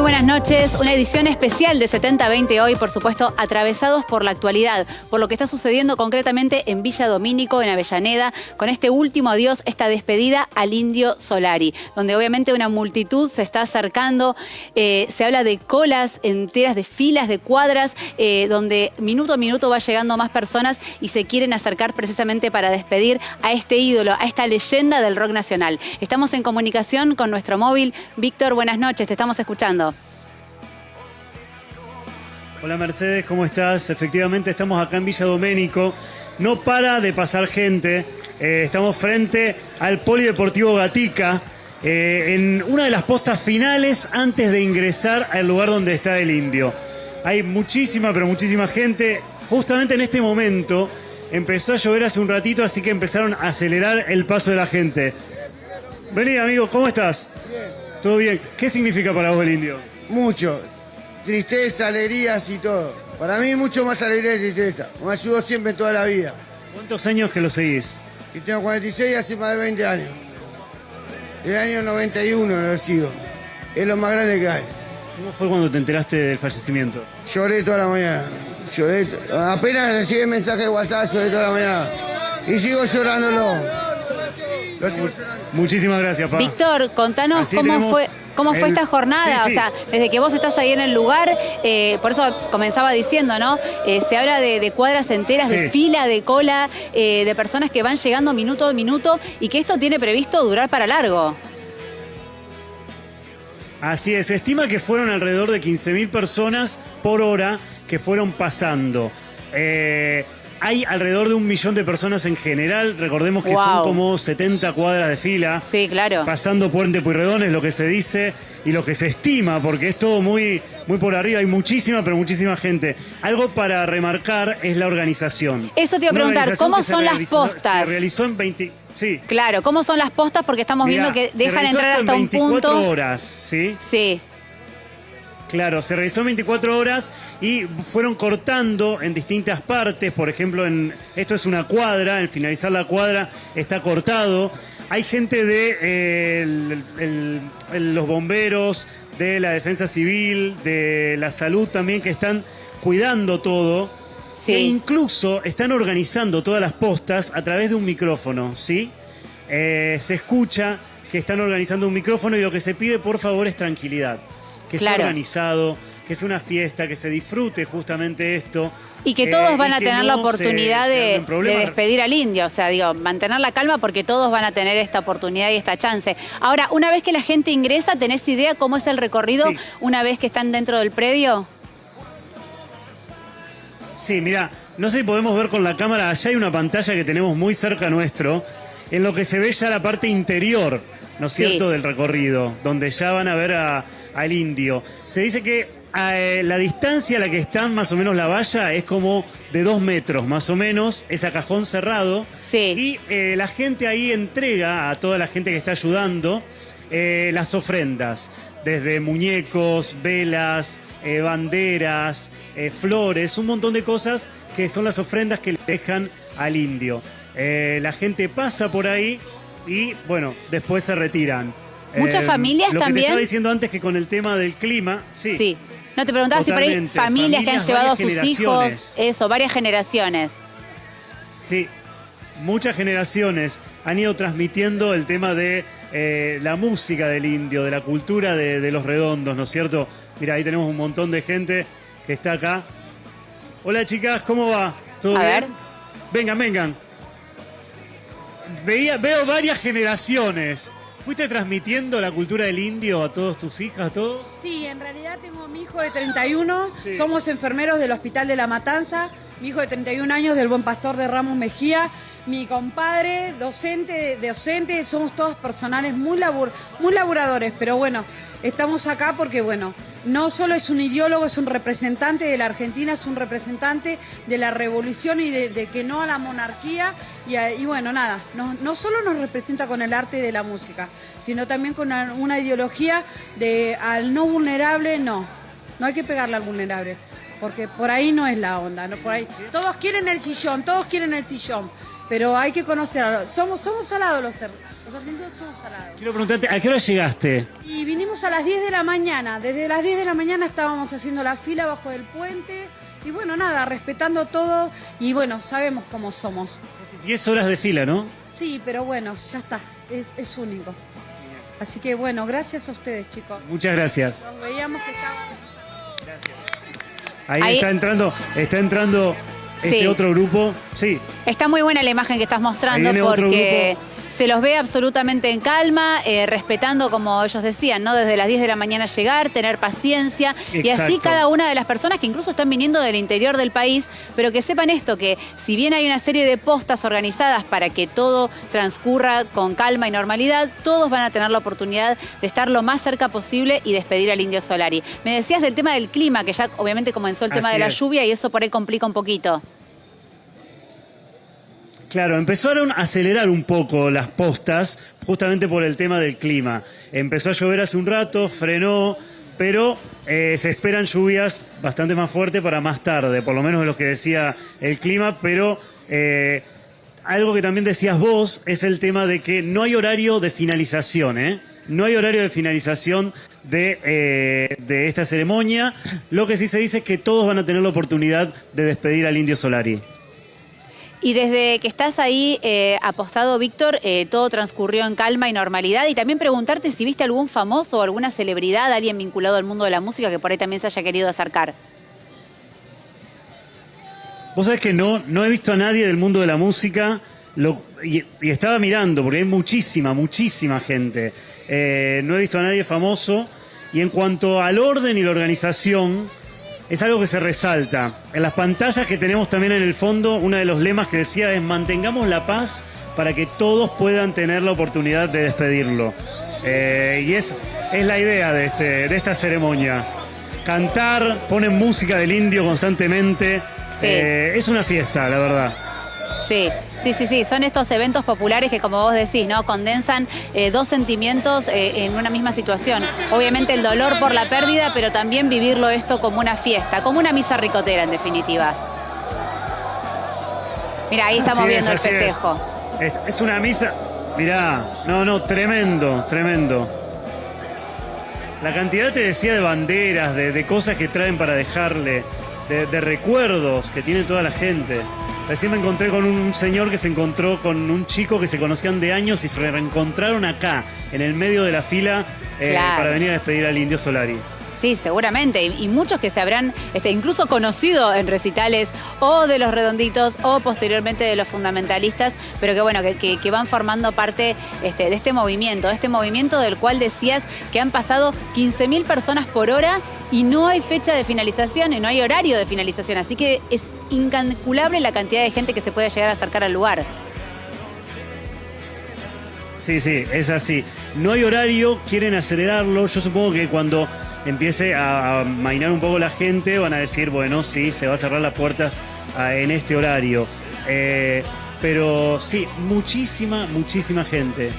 buenas noches, una edición especial de 70-20 hoy, por supuesto, atravesados por la actualidad, por lo que está sucediendo concretamente en Villa Domínico, en Avellaneda, con este último adiós, esta despedida al Indio Solari, donde obviamente una multitud se está acercando, se habla de colas enteras, de filas, de cuadras, donde minuto a minuto va llegando más personas y se quieren acercar precisamente para despedir a este ídolo, a esta leyenda del rock nacional. Estamos en comunicación con nuestro móvil. Víctor, buenas noches, te estamos escuchando. Hola Mercedes, ¿cómo estás? Efectivamente estamos acá en Villa Domínico. No para de pasar gente. Estamos frente al Polideportivo Gatica, en una de las postas finales antes de ingresar al lugar donde está el Indio. Hay muchísima, pero muchísima gente. Justamente en este momento empezó a llover hace un ratito, así que empezaron a acelerar el paso de la gente. Vení, amigo, ¿cómo estás? Bien. ¿Todo bien? ¿Qué significa para vos el Indio? Mucho. Tristeza, alegrías y todo. Para mí mucho más alegría y tristeza. Me ayudó siempre en toda la vida. ¿Cuántos años que lo seguís? Y tengo 46 y hace más de 20 años. El año 91 lo sigo. Es lo más grande que hay. ¿Cómo fue cuando te enteraste del fallecimiento? Lloré toda la mañana. Lloré. Apenas recibí el mensaje de WhatsApp, lloré toda la mañana. Y sigo llorándolo. Lo sigo llorando. Muchísimas gracias, pa. Víctor, contanos Así cómo fue esta jornada. Sí, sí. O sea, desde que vos estás ahí en el lugar, por eso comenzaba diciendo, ¿no? Se habla de cuadras enteras, Sí. de fila, de cola, de personas que van llegando minuto a minuto y que esto tiene previsto durar para largo. Así es, se estima que fueron alrededor de 15.000 personas por hora que fueron pasando. Hay alrededor de 1 millón de personas en general, recordemos que son como 70 cuadras de fila. Sí, claro. Pasando Puente Pueyrredón es lo que se dice y lo que se estima, porque es todo muy por arriba, hay muchísima, pero muchísima gente. Algo para remarcar es la organización. Eso te iba a preguntar, ¿cómo son las postas? Se realizó en 20... Sí. Claro, ¿cómo son las postas? Porque estamos viendo que dejan entrar hasta un punto. 24 horas, ¿sí? Sí. Claro, se realizó en 24 horas y fueron cortando en distintas partes. Por ejemplo, esto es una cuadra, al finalizar la cuadra está cortado. Hay gente de los bomberos, de la defensa civil, de la salud también, que están cuidando todo. Sí. E incluso están organizando todas las postas a través de un micrófono, ¿sí? Se escucha que están organizando un micrófono y lo que se pide, por favor, es tranquilidad. Que sea organizado, que sea una fiesta, que se disfrute justamente esto. Y que todos van a tener la no oportunidad de despedir al Indio. O sea, digo, mantener la calma porque todos van a tener esta oportunidad y esta chance. Ahora, una vez que la gente ingresa, ¿tenés idea cómo es el recorrido una vez que están dentro del predio? Sí, mira, no sé si podemos ver con la cámara, allá hay una pantalla que tenemos muy cerca nuestro, en lo que se ve ya la parte interior, ¿no es cierto?, del recorrido, donde ya van a ver al Indio. Se dice que la distancia a la que están más o menos la valla es como de 2 metros, más o menos, es a cajón cerrado. Sí. Y la gente ahí entrega a toda la gente que está ayudando las ofrendas, desde muñecos, velas, banderas, flores, un montón de cosas que son las ofrendas que le dejan al Indio. La gente pasa por ahí y, bueno, después se retiran. Muchas familias lo también. Que te estaba diciendo antes que con el tema del clima, sí. No, te preguntaba totalmente. si por ahí familias que han llevado a sus hijos, varias generaciones. Sí, muchas generaciones han ido transmitiendo el tema de la música del Indio, de la cultura de los redondos, ¿no es cierto? Mira, ahí tenemos un montón de gente que está acá. Hola chicas, ¿cómo va? ¿Todo bien? Ver. Vengan. Veo varias generaciones. ¿Fuiste transmitiendo la cultura del Indio a todos tus hijas, a todos? Sí, en realidad tengo a mi hijo de 31, Sí. Somos enfermeros del Hospital de la Matanza, mi hijo de 31 años del Buen Pastor de Ramos Mejía, mi compadre, docente, somos todos personales muy laburadores, pero bueno, estamos acá porque bueno, no solo es un ideólogo, es un representante de la Argentina, es un representante de la revolución y de que no a la monarquía. Y bueno, nada, no solo nos representa con el arte de la música, sino también con una ideología de al no vulnerable, no hay que pegarle al vulnerable, porque por ahí no es la onda, ¿no? Por ahí todos quieren el sillón, pero hay que conocer, somos salados Los argentinos somos salados. Quiero preguntarte, ¿a qué hora llegaste? Y vinimos a las 10 de la mañana. Desde las 10 de la mañana estábamos haciendo la fila bajo del puente. Y bueno, nada, respetando todo. Y bueno, sabemos cómo somos. 10 horas de fila, ¿no? Sí, pero bueno, ya está. Es único. Así que bueno, gracias a ustedes, chicos. Muchas gracias. Nos veíamos que estaban... Ahí está entrando Sí. este otro grupo. Sí. Está muy buena la imagen que estás mostrando Ahí viene otro porque grupo. se los ve absolutamente en calma, respetando, como ellos decían, ¿no? Desde las 10 de la mañana llegar, tener paciencia. Y así Exacto. cada una de las personas que incluso están viniendo del interior del país, pero que sepan esto, que si bien hay una serie de postas organizadas para que todo transcurra con calma y normalidad, todos van a tener la oportunidad de estar lo más cerca posible y despedir al Indio Solari. Me decías del tema del clima, que ya obviamente comenzó el tema Así de la es. lluvia y eso por ahí complica un poquito. Claro, empezaron a acelerar un poco las postas justamente por el tema del clima. Empezó a llover hace un rato, frenó, pero se esperan lluvias bastante más fuertes para más tarde, por lo menos de lo que decía el clima, pero algo que también decías vos es el tema de que no hay horario de finalización, ¿eh? No hay horario de finalización de esta ceremonia. Lo que sí se dice es que todos van a tener la oportunidad de despedir al Indio Solari. Y desde que estás ahí apostado, Víctor, todo transcurrió en calma y normalidad. Y también preguntarte si viste algún famoso o alguna celebridad, alguien vinculado al mundo de la música que por ahí también se haya querido acercar. Vos sabés que no he visto a nadie del mundo de la música y estaba mirando, porque hay muchísima gente. No he visto a nadie famoso. Y en cuanto al orden y la organización, es algo que se resalta. En las pantallas que tenemos también en el fondo, uno de los lemas que decía es mantengamos la paz para que todos puedan tener la oportunidad de despedirlo. Y es la idea de esta ceremonia. Cantar, ponen música del Indio constantemente. Sí. Es una fiesta, la verdad. Sí. Son estos eventos populares que, como vos decís, ¿no? Condensan dos sentimientos en una misma situación. Obviamente el dolor por la pérdida, pero también vivirlo esto como una fiesta, como una misa ricotera, en definitiva. Mira, ahí estamos viendo el festejo. Es una misa. Mirá, tremendo. La cantidad, te decía, de banderas, de cosas que traen para dejarle, de recuerdos que tiene toda la gente. Recién me encontré con un señor que se encontró con un chico que se conocían de años y se reencontraron acá, en el medio de la fila, Claro. para venir a despedir al Indio Solari. Sí, seguramente. Y muchos que se habrán incluso conocido en recitales o de los Redonditos o posteriormente de los Fundamentalistas, pero que bueno, que van formando parte de este movimiento del cual decías que han pasado 15.000 personas por hora y no hay fecha de finalización y no hay horario de finalización. Así que es incalculable la cantidad de gente que se puede llegar a acercar al lugar. Sí, es así. No hay horario, quieren acelerarlo. Yo supongo que cuando empiece a mainar un poco la gente van a decir, bueno, sí, se va a cerrar las puertas en este horario. Pero sí, muchísima gente.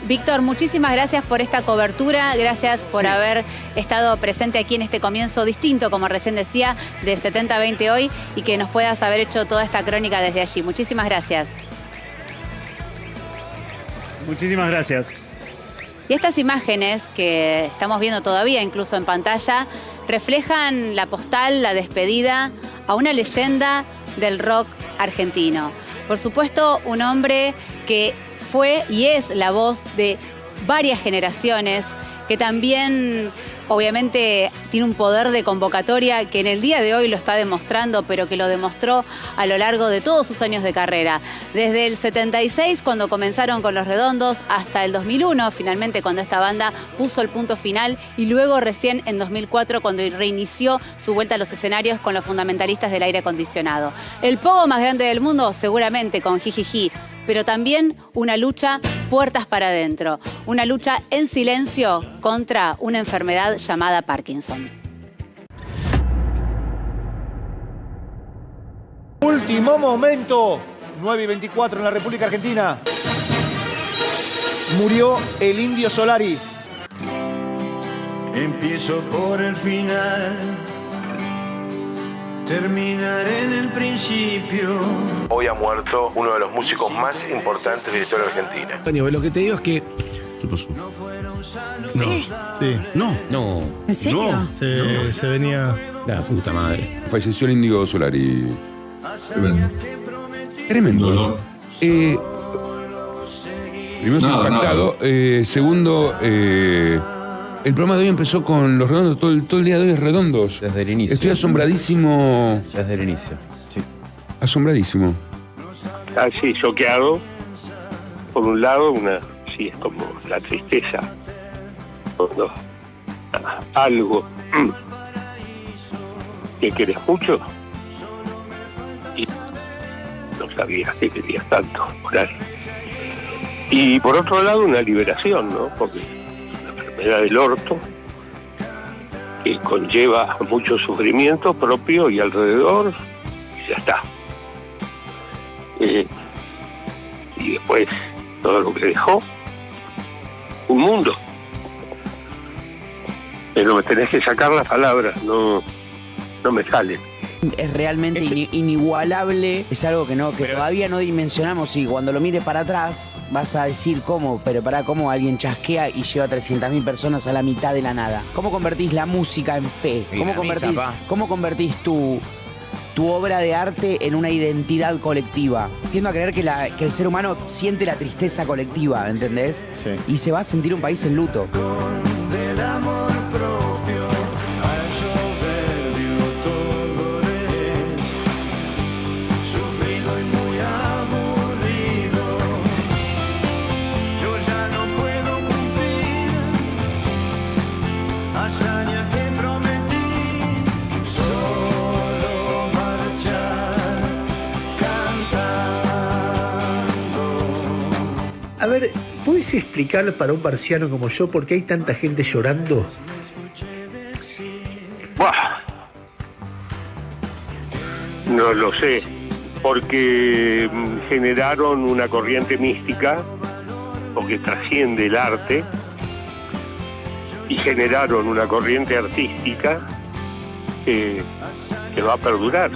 Víctor, muchísimas gracias por esta cobertura, gracias por haber estado presente aquí en este comienzo distinto, como recién decía, de 70-20 hoy y que nos puedas haber hecho toda esta crónica desde allí. Muchísimas gracias. Muchísimas gracias. Y estas imágenes que estamos viendo todavía, incluso en pantalla, reflejan la postal, la despedida a una leyenda del rock argentino. Por supuesto, un hombre que fue y es la voz de varias generaciones, que también obviamente tiene un poder de convocatoria que en el día de hoy lo está demostrando, pero que lo demostró a lo largo de todos sus años de carrera. Desde el 76, cuando comenzaron con Los Redondos, hasta el 2001, finalmente cuando esta banda puso el punto final, y luego recién en 2004, cuando reinició su vuelta a los escenarios con los Fundamentalistas del aire acondicionado. El pogo más grande del mundo, seguramente con Jijiji, pero también una lucha puertas para adentro, una lucha en silencio contra una enfermedad llamada Parkinson. Último momento, 9:24 en la República Argentina. Murió el Indio Solari. Empiezo por el final, terminar en el principio. Hoy ha muerto uno de los músicos más importantes de la historia argentina. Antonio, lo que te digo es que... ¿Qué pasó? No. Sí. No. ¿En serio? No. Se venía... La puta madre. Falleció el Índigo Solari. Tremendo. Primero estoy impactado. Segundo, el programa de hoy empezó con los redondos. Todo el día de hoy es redondos. Desde el inicio. Estoy asombradísimo. Desde el inicio, sí. Asombradísimo. Así, choqueado. Por un lado, sí, es como la tristeza. Cuando algo que querés mucho y no sabías que querías tanto por ahí. Y por otro lado, una liberación, ¿no? Porque la enfermedad del orto, que conlleva mucho sufrimiento propio y alrededor, y ya está. Y después todo lo que dejó, un mundo. Pero me tenés que sacar las palabras, no me salen. Es realmente inigualable, es algo que todavía no dimensionamos, y cuando lo mires para atrás vas a decir cómo alguien chasquea y lleva 300.000 personas a la mitad de la nada. ¿Cómo convertís la música en fe? ¿Cómo convertís tu obra de arte en una identidad colectiva? Tiendo a creer que el ser humano siente la tristeza colectiva, ¿entendés? Sí. Y se va a sentir un país en luto. Del amor propio al soberbio todo es sufrido y muy aburrido. Yo ya no puedo cumplir hazañas que prometí, solo marchar cantando. A ver, ¿puedes explicarle para un marciano como yo por qué hay tanta gente llorando? ¡Buah! No lo sé, porque generaron una corriente mística, o que trasciende el arte, y generaron una corriente artística que va a perdurar.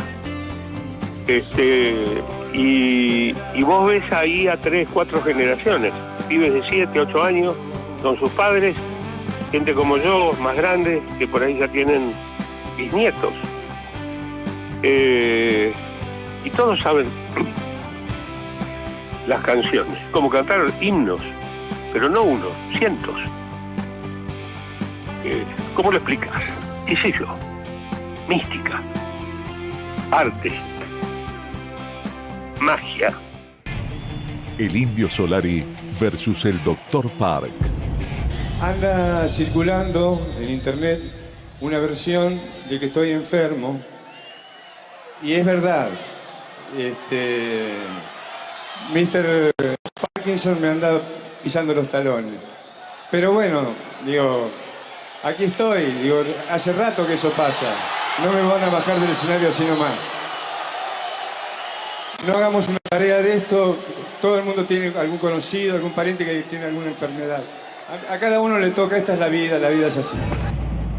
Y vos ves ahí a 3, 4 generaciones, pibes de 7, 8 años, con sus padres, gente como yo, más grande, que por ahí ya tienen bisnietos. Y todos saben las canciones, como cantar himnos, pero no uno, cientos. ¿Cómo lo explicas? ¿Qué sé yo? Mística, arte, magia. El Indio Solari versus el Dr. Park. Anda circulando en internet una versión de que estoy enfermo. Y es verdad. Mr. Parkinson me anda pisando los talones. Pero bueno, digo, aquí estoy. Digo, hace rato que eso pasa. No me van a bajar del escenario así nomás. No hagamos una tarea de esto. Todo el mundo tiene algún conocido, algún pariente que tiene alguna enfermedad. A cada uno le toca, esta es la vida es así.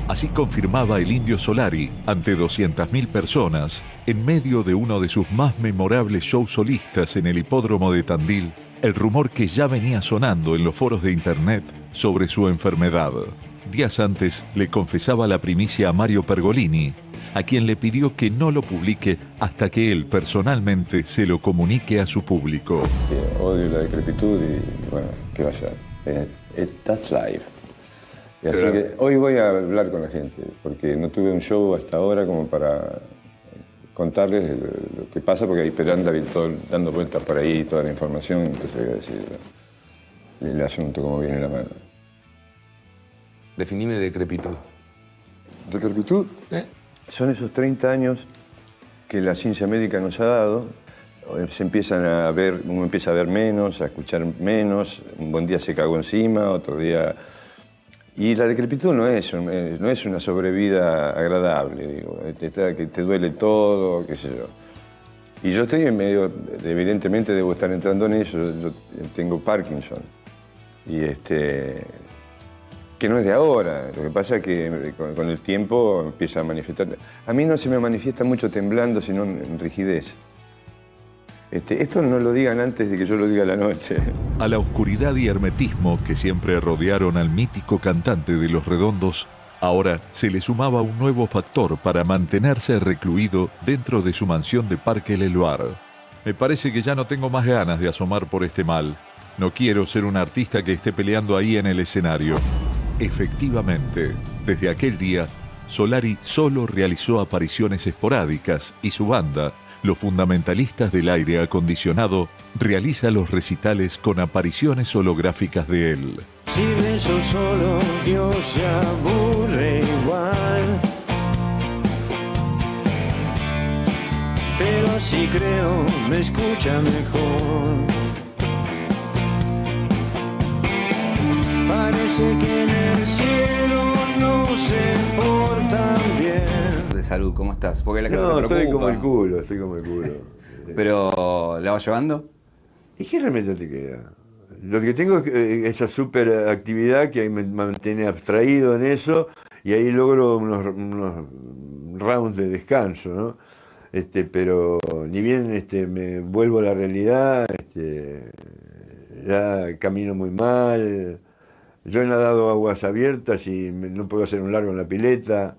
Así confirmaba el Indio Solari ante 200.000 personas en medio de uno de sus más memorables shows solistas en el hipódromo de Tandil, el rumor que ya venía sonando en los foros de internet sobre su enfermedad. Días antes le confesaba la primicia a Mario Pergolini, a quien le pidió que no lo publique hasta que él personalmente se lo comunique a su público. Odio la decrepitud y bueno, ¿qué va a ser? That's life. Y así que hoy voy a hablar con la gente, porque no tuve un show hasta ahora como para contarles lo que pasa, porque ahí anda dando vueltas por ahí toda la información, entonces voy a decir el asunto como viene la mano. Definime decrepitud. ¿Decrepitud? Son esos 30 años que la ciencia médica nos ha dado. Se empiezan a ver, uno empieza a ver menos, a escuchar menos. Un buen día se cagó encima, otro día... Y la decrepitud no es una sobrevida agradable, digo. Que te duele todo, qué sé yo. Y yo estoy en medio, evidentemente debo estar entrando en eso. Yo tengo Parkinson. Y que no es de ahora. Lo que pasa es que con el tiempo empieza a manifestar. A mí no se me manifiesta mucho temblando, sino en rigidez. Esto no lo digan antes de que yo lo diga a la noche. A la oscuridad y hermetismo que siempre rodearon al mítico cantante de Los Redondos, ahora se le sumaba un nuevo factor para mantenerse recluido dentro de su mansión de Parque Leloir. Me parece que ya no tengo más ganas de asomar por este mal. No quiero ser un artista que esté peleando ahí en el escenario. Efectivamente, desde aquel día, Solari solo realizó apariciones esporádicas y su banda, Los Fundamentalistas del Aire Acondicionado, realiza los recitales con apariciones holográficas de él. Si beso solo, Dios se aburre igual. Pero si creo, me escucha mejor. Parece que en el cielo no se portan bien. De salud, ¿cómo estás? Porque la gente No, se preocupa. estoy como el culo. Pero, ¿la vas llevando? ¿Y qué realmente te queda? Lo que tengo es esa super actividad que me mantiene abstraído en eso y ahí logro unos rounds de descanso, ¿no? Pero ni bien me vuelvo a la realidad, ya camino muy mal. Yo he nadado aguas abiertas y no puedo hacer un largo en la pileta.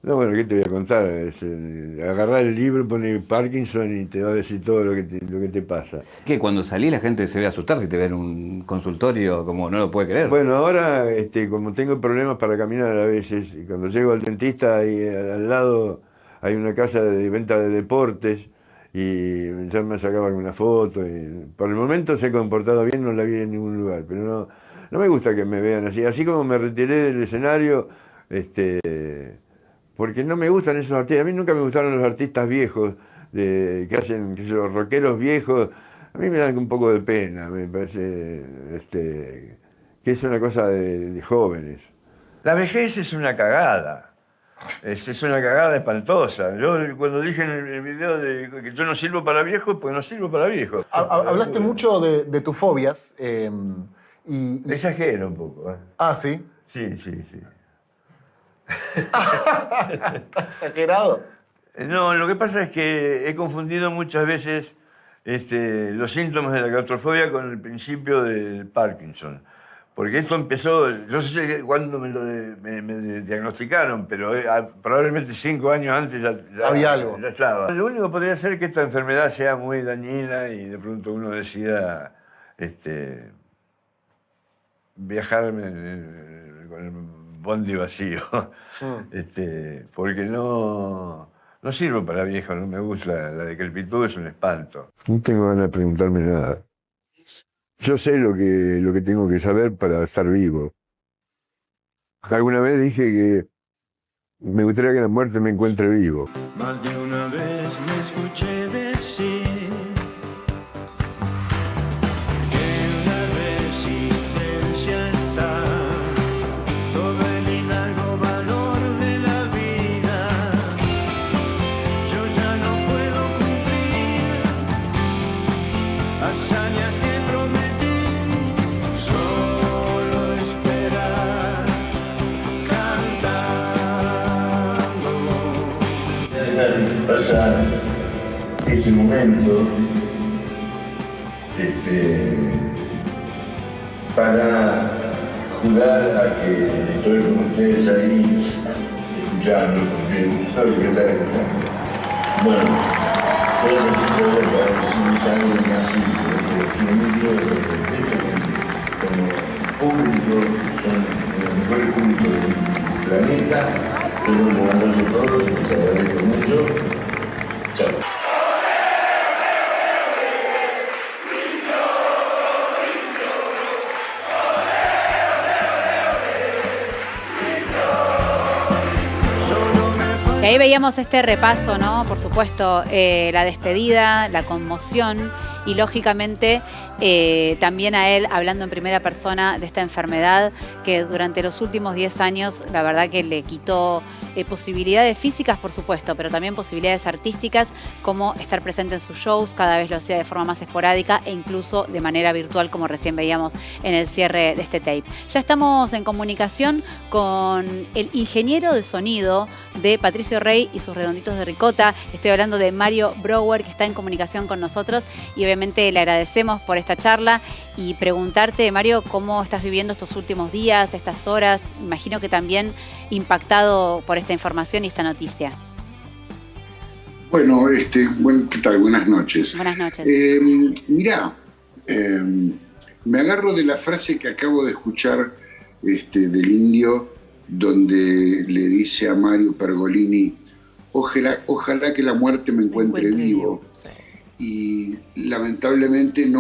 No, bueno, ¿qué te voy a contar? Agarrar el libro, poner Parkinson y te va a decir todo lo que te pasa. ¿Qué? Cuando salís la gente se ve asustar si te ve en un consultorio como no lo puede creer. Bueno, ahora como tengo problemas para caminar a veces, y cuando llego al dentista ahí al lado hay una casa de venta de deportes y ya me sacaba alguna foto. Y por el momento se ha comportado bien, no la vi en ningún lugar, pero no me gusta que me vean así. Así como me retiré del escenario, porque no me gustan esos artistas. A mí nunca me gustaron los artistas viejos, que hacen, los rockeros viejos. A mí me dan un poco de pena, me parece que es una cosa de jóvenes. La vejez es una cagada. Es una cagada espantosa. Yo cuando dije en el video que yo no sirvo para viejos, pues no sirvo para viejos. Hablaste mucho de tus fobias. Exagero un poco. Ah, ¿sí? Sí. ¿Está exagerado? No, lo que pasa es que he confundido muchas veces los síntomas de la claustrofobia con el principio del Parkinson. Porque esto empezó, yo sé cuándo me diagnosticaron, pero probablemente 5 años antes ya había algo. Ya estaba. Lo único podría ser que esta enfermedad sea muy dañina y de pronto uno decida viajar con el bondi vacío. Porque no sirvo para viejo, no me gusta. La decrepitud es un espanto. No tengo ganas de preguntarme nada. Yo sé lo que tengo que saber para estar vivo. Alguna vez dije que me gustaría que la muerte me encuentre vivo. Más de una vez me escuché decir que en la resistencia está todo el hidalgo valor de la vida. Yo ya no puedo cumplir hazañas que prometí. Solo esperar, cantando. Dejar pasar ese momento para jurar a que estoy con ustedes ahí escuchando, porque sabe que está escuchando. Bueno, todo lo que puedo para decirles algo así, como público, son los mejores públicos del planeta. Tengo que mandarse todos, les agradezco mucho. Chao. Y ahí veíamos este repaso, ¿no? Por supuesto, la despedida, la conmoción y lógicamente también a él hablando en primera persona de esta enfermedad que durante los últimos 10 años la verdad que le quitó posibilidades físicas, por supuesto, pero también posibilidades artísticas como estar presente en sus shows, cada vez lo hacía de forma más esporádica e incluso de manera virtual, como recién veíamos en el cierre de este tape. Ya estamos en comunicación con el ingeniero de sonido de Patricio Rey y sus Redonditos de Ricota. Estoy hablando de Mario Brouwer, que está en comunicación con nosotros y obviamente le agradecemos por esta charla y preguntarte, Mario, cómo estás viviendo estos últimos días, estas horas. Imagino que también impactado por esta información y esta noticia. Bueno, ¿qué tal? Buenas noches. Buenas noches. Mirá, me agarro de la frase que acabo de escuchar del Indio, donde le dice a Mario Pergolini, ojalá que la muerte me encuentre vivo. Sí. Y lamentablemente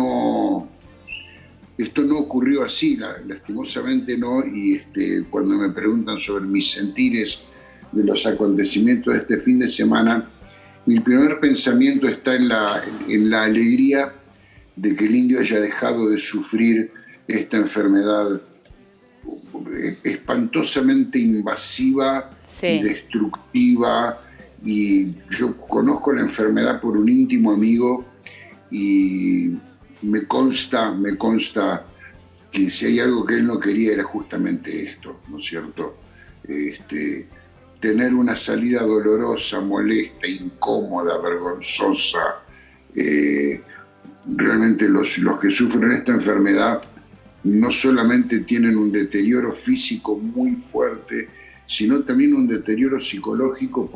esto no ocurrió así, lastimosamente no, y cuando me preguntan sobre mis sentires de los acontecimientos de este fin de semana, mi primer pensamiento está en la alegría de que el Indio haya dejado de sufrir esta enfermedad espantosamente invasiva, sí, y destructiva, y yo conozco la enfermedad por un íntimo amigo y me consta que si hay algo que él no quería era justamente esto, ¿no es cierto? Tener una salida dolorosa, molesta, incómoda, vergonzosa. Realmente los que sufren esta enfermedad no solamente tienen un deterioro físico muy fuerte, sino también un deterioro psicológico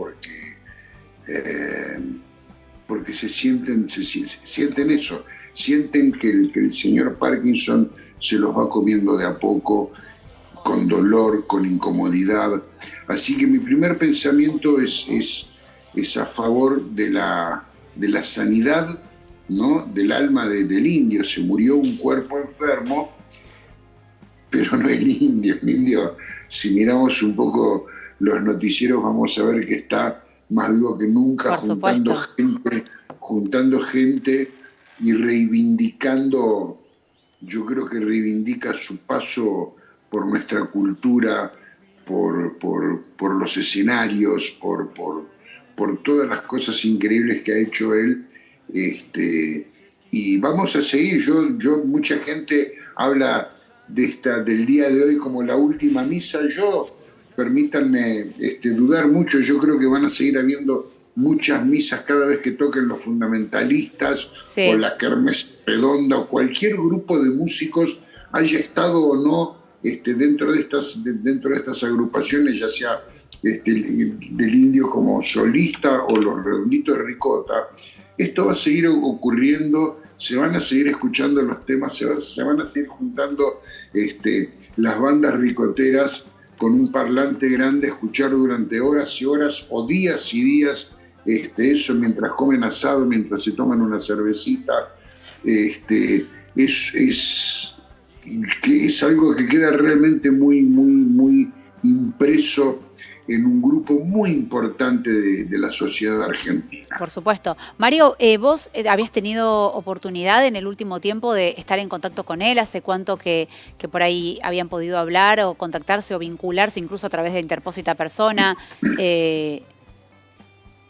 porque se sienten eso, sienten que el señor Parkinson se los va comiendo de a poco, con dolor, con incomodidad. Así que mi primer pensamiento es a favor de la sanidad, ¿no?, del alma del Indio. Se murió un cuerpo enfermo, pero no el Indio. El Indio, si miramos un poco los noticieros, vamos a ver que está más vivo que nunca, juntando gente y reivindicando, yo creo que reivindica su paso por nuestra cultura, por los escenarios, por todas las cosas increíbles que ha hecho él. Y vamos a seguir. Mucha gente habla del día de hoy como la última misa. Permítanme dudar mucho. Yo creo que van a seguir habiendo muchas misas cada vez que toquen los fundamentalistas, sí, o la Kermés Redonda o cualquier grupo de músicos, haya estado o no dentro de estas agrupaciones, ya sea del Indio como solista o los Redonditos de Ricota. Esto va a seguir ocurriendo, se van a seguir escuchando los temas, se van a seguir juntando las bandas ricoteras con un parlante grande, escuchar durante horas y horas o días y días eso, mientras comen asado, mientras se toman una cervecita. Es algo que queda realmente muy, muy, muy impreso en un grupo muy importante de la sociedad argentina. Por supuesto. Mario, vos habías tenido oportunidad en el último tiempo de estar en contacto con él. ¿Hace cuánto que por ahí habían podido hablar o contactarse o vincularse incluso a través de Interpósita Persona?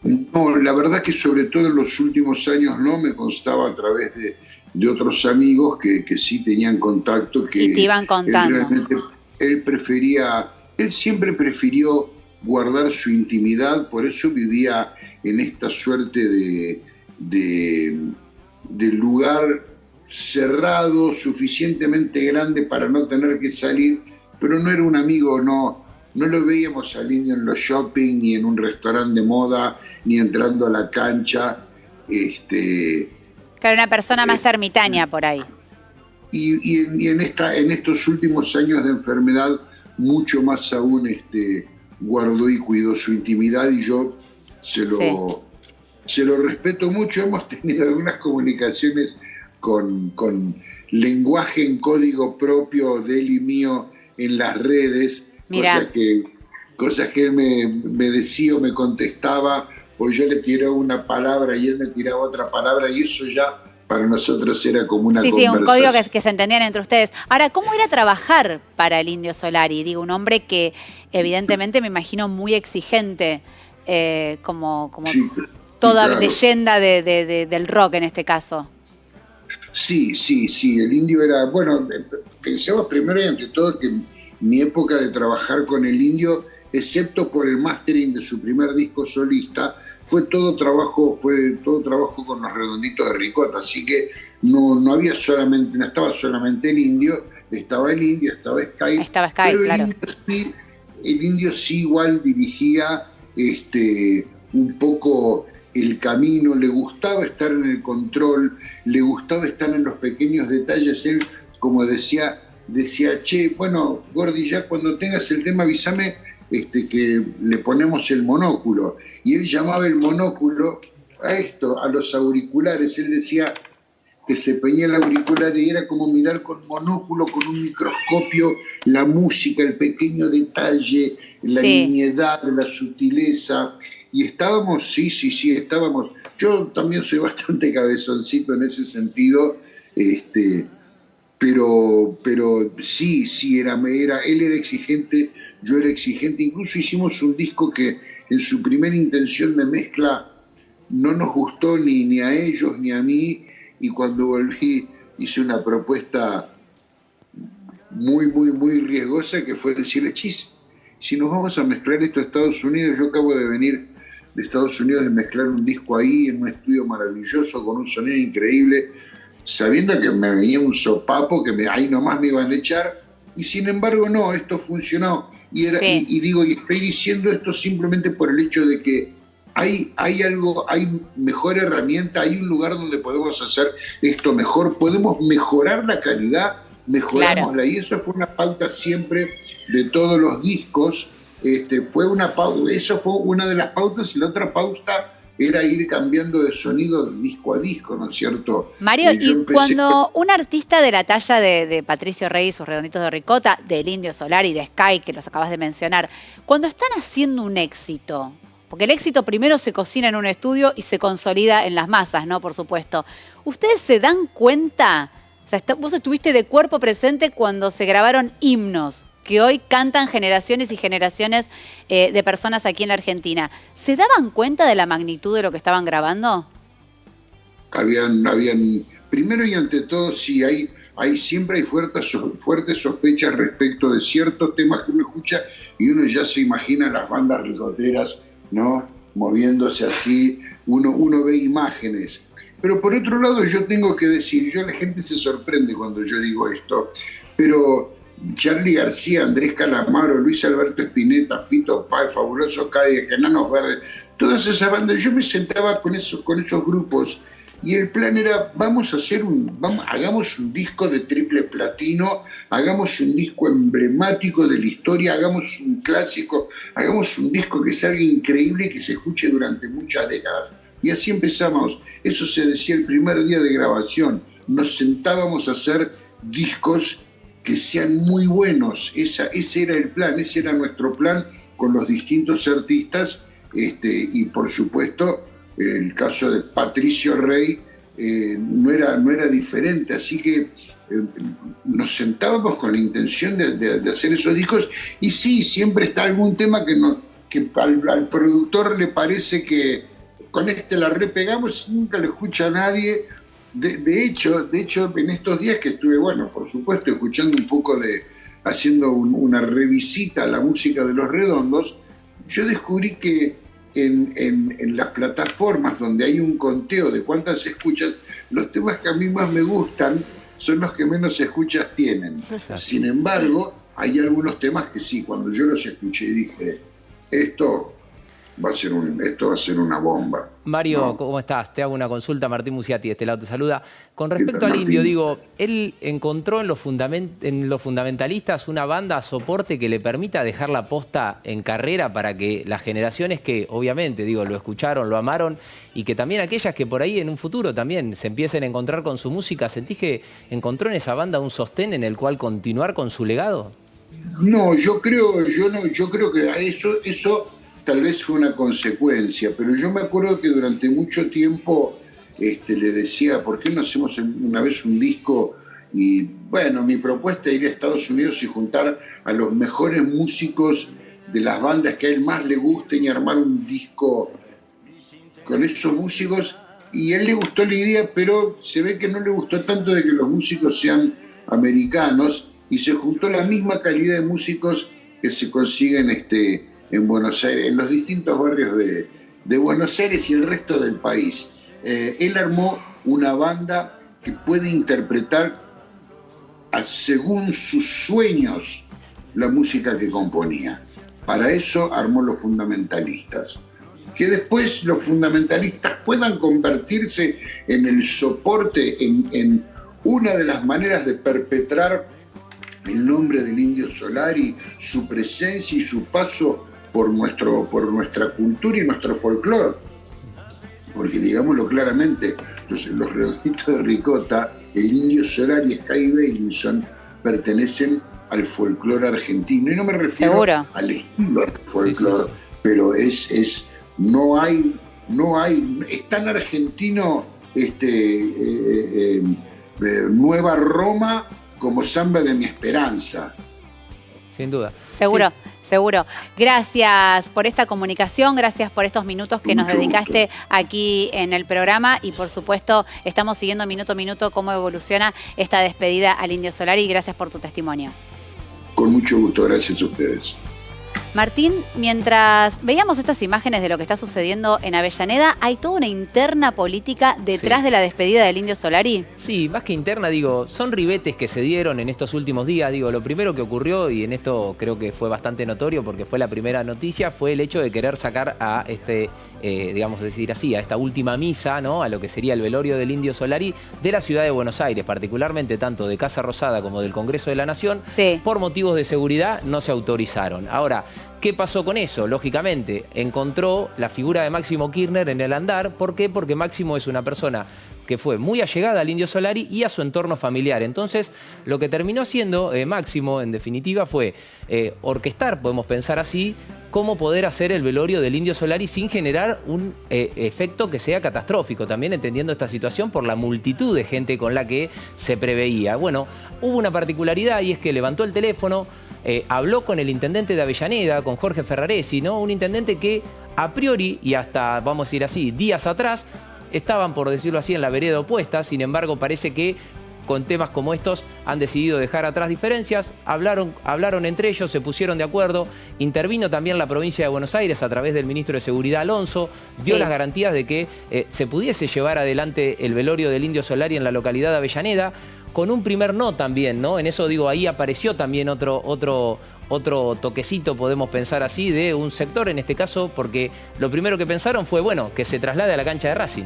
No, la verdad que sobre todo en los últimos años no, me constaba a través de otros amigos que sí tenían contacto. Que y te iban contando. Él siempre prefirió guardar su intimidad, por eso vivía en esta suerte de lugar cerrado, suficientemente grande para no tener que salir, pero no era un amigo, no lo veíamos saliendo en los shopping, ni en un restaurante de moda, ni entrando a la cancha. Claro, una persona más ermitaña por ahí. Y en estos últimos años de enfermedad, mucho más aún guardó y cuidó su intimidad, y yo se lo respeto mucho. Hemos tenido algunas comunicaciones con lenguaje en código propio de él y mío en las redes, cosas que él me decía o me contestaba, o yo le tiraba una palabra y él me tiraba otra palabra, y eso ya para nosotros era como una Sí, conversación. un código que se entendían entre ustedes. Ahora, ¿cómo era trabajar para el Indio Solari? Digo, un hombre que evidentemente me imagino muy exigente, como Sí, toda claro. leyenda del rock en este caso. Sí, el Indio era, bueno, pensemos primero y ante todo que mi época de trabajar con el Indio, excepto por el mastering de su primer disco solista, fue todo trabajo con los Redonditos de Ricota, así que no estaba solamente el Indio, estaba Sky. Estaba Sky, pero claro. El Indio sí igual dirigía un poco el camino, le gustaba estar en el control, le gustaba estar en los pequeños detalles. Él, como decía, che, bueno, Gordi, ya cuando tengas el tema avísame que le ponemos el monóculo. Y él llamaba el monóculo a los auriculares. Él decía que se peñía el auricular y era como mirar con monóculo, con un microscopio, la música, el pequeño detalle, la nimiedad, la sutileza. Y estábamos, estábamos. Yo también soy bastante cabezoncito en ese sentido, pero sí, él era exigente, yo era exigente. Incluso hicimos un disco que en su primera intención de mezcla no nos gustó ni a ellos ni a mí, y cuando volví hice una propuesta muy riesgosa, que fue decirle, chis, si nos vamos a mezclar esto a Estados Unidos, yo acabo de venir de Estados Unidos de mezclar un disco ahí en un estudio maravilloso con un sonido increíble, sabiendo que me venía un sopapo, que ahí nomás me iban a echar, y sin embargo no, esto funcionó. Y estoy diciendo esto simplemente por el hecho de que hay mejor herramienta, hay un lugar donde podemos hacer esto mejor, podemos mejorar la calidad, mejorarla, claro. Y eso fue una pauta siempre de todos los discos. Eso fue una de las pautas, y la otra pauta era ir cambiando de sonido de disco a disco, ¿no es cierto? Mario, y cuando un artista de la talla de Patricio Rey y sus Redonditos de Ricota, del Indio Solari, de Sky, que los acabas de mencionar, cuando están haciendo un éxito, porque el éxito primero se cocina en un estudio y se consolida en las masas, ¿no? Por supuesto. ¿Ustedes se dan cuenta? O sea, vos estuviste de cuerpo presente cuando se grabaron himnos que hoy cantan generaciones y generaciones de personas aquí en la Argentina. ¿Se daban cuenta de la magnitud de lo que estaban grabando? Habían primero y ante todo, sí, siempre hay fuertes sospechas respecto de ciertos temas que uno escucha y uno ya se imagina las bandas ricoteras, ¿no? Moviéndose así, uno ve imágenes. Pero por otro lado yo tengo que decir, la gente se sorprende cuando yo digo esto, pero Charly García, Andrés Calamaro, Luis Alberto Spinetta, Fito Páez, Fabuloso Cadillac, Enanos Verdes, todas esas bandas, yo me sentaba con esos grupos y el plan era, hagamos un disco de triple platino, hagamos un disco emblemático de la historia, hagamos un clásico, hagamos un disco que salga increíble y que se escuche durante muchas décadas. Y así empezamos. Eso se decía el primer día de grabación. Nos sentábamos a hacer discos que sean muy buenos. Ese era el plan, ese era nuestro plan con los distintos artistas, y por supuesto el caso de Patricio Rey no era diferente, así que nos sentábamos con la intención de hacer esos discos, y sí, siempre está algún tema que al productor le parece que con la repegamos y nunca lo escucha nadie. De hecho, en estos días que estuve, por supuesto, escuchando un poco haciendo una revisita a la música de Los Redondos, yo descubrí que en las plataformas donde hay un conteo de cuántas escuchas, los temas que a mí más me gustan son los que menos escuchas tienen. Sin embargo, hay algunos temas que sí, cuando yo los escuché dije, esto va a ser una bomba. Mario, ¿no? ¿Cómo estás? Te hago una consulta. Martín Musiati, de este lado te saluda. Con respecto al Indio, él encontró en los fundamentalistas una banda soporte que le permita dejar la posta en carrera para que las generaciones que, obviamente, lo escucharon, lo amaron, y que también aquellas que por ahí en un futuro también se empiecen a encontrar con su música, ¿sentís que encontró en esa banda un sostén en el cual continuar con su legado? No, yo creo que eso tal vez fue una consecuencia, pero yo me acuerdo que durante mucho tiempo le decía, ¿por qué no hacemos una vez un disco? Y bueno, mi propuesta es ir a Estados Unidos y juntar a los mejores músicos de las bandas que a él más le gusten y armar un disco con esos músicos. Y a él le gustó la idea, pero se ve que no le gustó tanto de que los músicos sean americanos, y se juntó la misma calidad de músicos que se consiguen en Buenos Aires, en los distintos barrios de Buenos Aires y el resto del país. Él armó una banda que puede interpretar según sus sueños la música que componía. Para eso armó Los Fundamentalistas. Que después los fundamentalistas puedan convertirse en el soporte, en una de las maneras de perpetrar el nombre del Indio Solari, su presencia y su paso por nuestra cultura y nuestro folclore. Porque digámoslo claramente, los Redonditos de Ricota, el Indio Solari y Sky Bailinson pertenecen al folclore argentino. Y no me refiero ¿Seguro? Al estilo del folclore, pero no hay, es tan argentino Nueva Roma como Samba de mi Esperanza. Sin duda. Seguro, seguro. Gracias por esta comunicación, gracias por estos minutos que nos dedicaste aquí en el programa y por supuesto estamos siguiendo minuto a minuto cómo evoluciona esta despedida al Indio Solari y gracias por tu testimonio. Con mucho gusto, gracias a ustedes. Martín, mientras veíamos estas imágenes de lo que está sucediendo en Avellaneda, ¿hay toda una interna política detrás de la despedida del Indio Solari? Sí, más que interna, digo, son ribetes que se dieron en estos últimos días. Digo, lo primero que ocurrió, y en esto creo que fue bastante notorio porque fue la primera noticia, fue el hecho de querer sacar a digamos decir así, a esta última misa, ¿no? A lo que sería el velorio del Indio Solari de la ciudad de Buenos Aires, particularmente tanto de Casa Rosada como del Congreso de la Nación, por motivos de seguridad no se autorizaron. Ahora, ¿qué pasó con eso? Lógicamente, encontró la figura de Máximo Kirchner en el andar. ¿Por qué? Porque Máximo es una persona que fue muy allegada al Indio Solari y a su entorno familiar. Entonces, lo que terminó haciendo Máximo, en definitiva, fue orquestar, podemos pensar así, cómo poder hacer el velorio del Indio Solari sin generar un efecto que sea catastrófico. También entendiendo esta situación por la multitud de gente con la que se preveía. Bueno, hubo una particularidad y es que levantó el teléfono, habló con el intendente de Avellaneda, con Jorge Ferraresi, ¿no? Un intendente que a priori, y hasta, vamos a decir así, días atrás, estaban, por decirlo así, en la vereda opuesta. Sin embargo, parece que con temas como estos han decidido dejar atrás diferencias, hablaron entre ellos, se pusieron de acuerdo, intervino también la provincia de Buenos Aires a través del ministro de Seguridad Alonso, dio las garantías de que se pudiese llevar adelante el velorio del Indio Solari en la localidad de Avellaneda, con un primer no también, ¿no? En eso digo, ahí apareció también otro toquecito, podemos pensar así, de un sector en este caso, porque lo primero que pensaron fue, bueno, que se traslade a la cancha de Racing.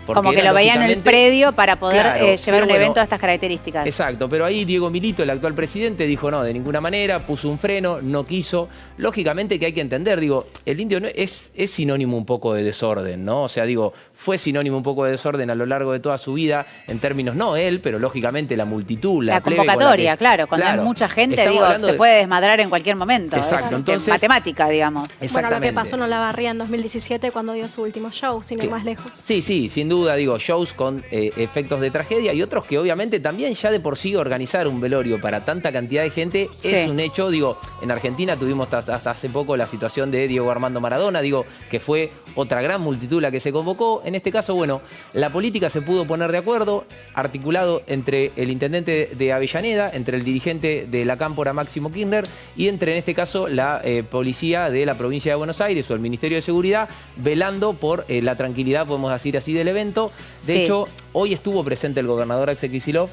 Como que lo veían en el predio para poder llevar un evento de estas características. Exacto, pero ahí Diego Milito, el actual presidente, dijo no, de ninguna manera, puso un freno, no quiso. Lógicamente que hay que entender, digo, el indio es sinónimo un poco de desorden, ¿no? O sea, digo, fue sinónimo un poco de desorden a lo largo de toda su vida, en términos, no él, pero lógicamente la multitud, la convocatoria, claro, cuando hay mucha gente, digo, se puede desmadrar en cualquier momento. Exacto, entonces, matemática, digamos. Bueno, lo que pasó en Olavarría en 2017 cuando dio su último show, sin ir más lejos. Sí, sin duda. Digo, shows con efectos de tragedia y otros que obviamente también ya de por sí organizar un velorio para tanta cantidad de gente es un hecho. Digo, en Argentina tuvimos hasta hace poco la situación de Diego Armando Maradona, digo, que fue otra gran multitud la que se convocó. En este caso, bueno, la política se pudo poner de acuerdo, articulado entre el intendente de Avellaneda, entre el dirigente de la Cámpora Máximo Kirchner y entre, en este caso, la policía de la provincia de Buenos Aires o el Ministerio de Seguridad, velando por la tranquilidad, podemos decir así, del evento. De hecho, hoy estuvo presente el gobernador Axel Kicillof,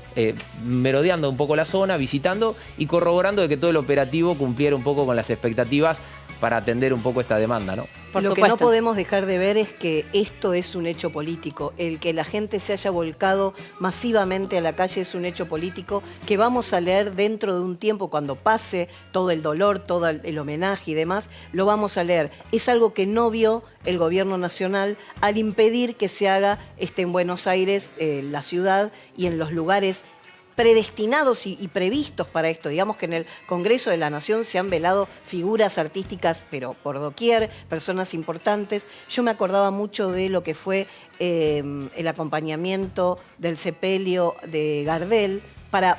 merodeando un poco la zona, visitando y corroborando de que todo el operativo cumpliera un poco con las expectativas para atender un poco esta demanda, ¿no? Lo que no podemos dejar de ver es que esto es un hecho político. El que la gente se haya volcado masivamente a la calle es un hecho político que vamos a leer dentro de un tiempo, cuando pase todo el dolor, todo el homenaje y demás, lo vamos a leer. Es algo que no vio el gobierno nacional al impedir que se haga en Buenos Aires, la ciudad, y en los lugares predestinados y previstos para esto. Digamos que en el Congreso de la Nación se han velado figuras artísticas, pero por doquier, personas importantes. Yo me acordaba mucho de lo que fue el acompañamiento del sepelio de Gardel, para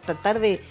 tratar de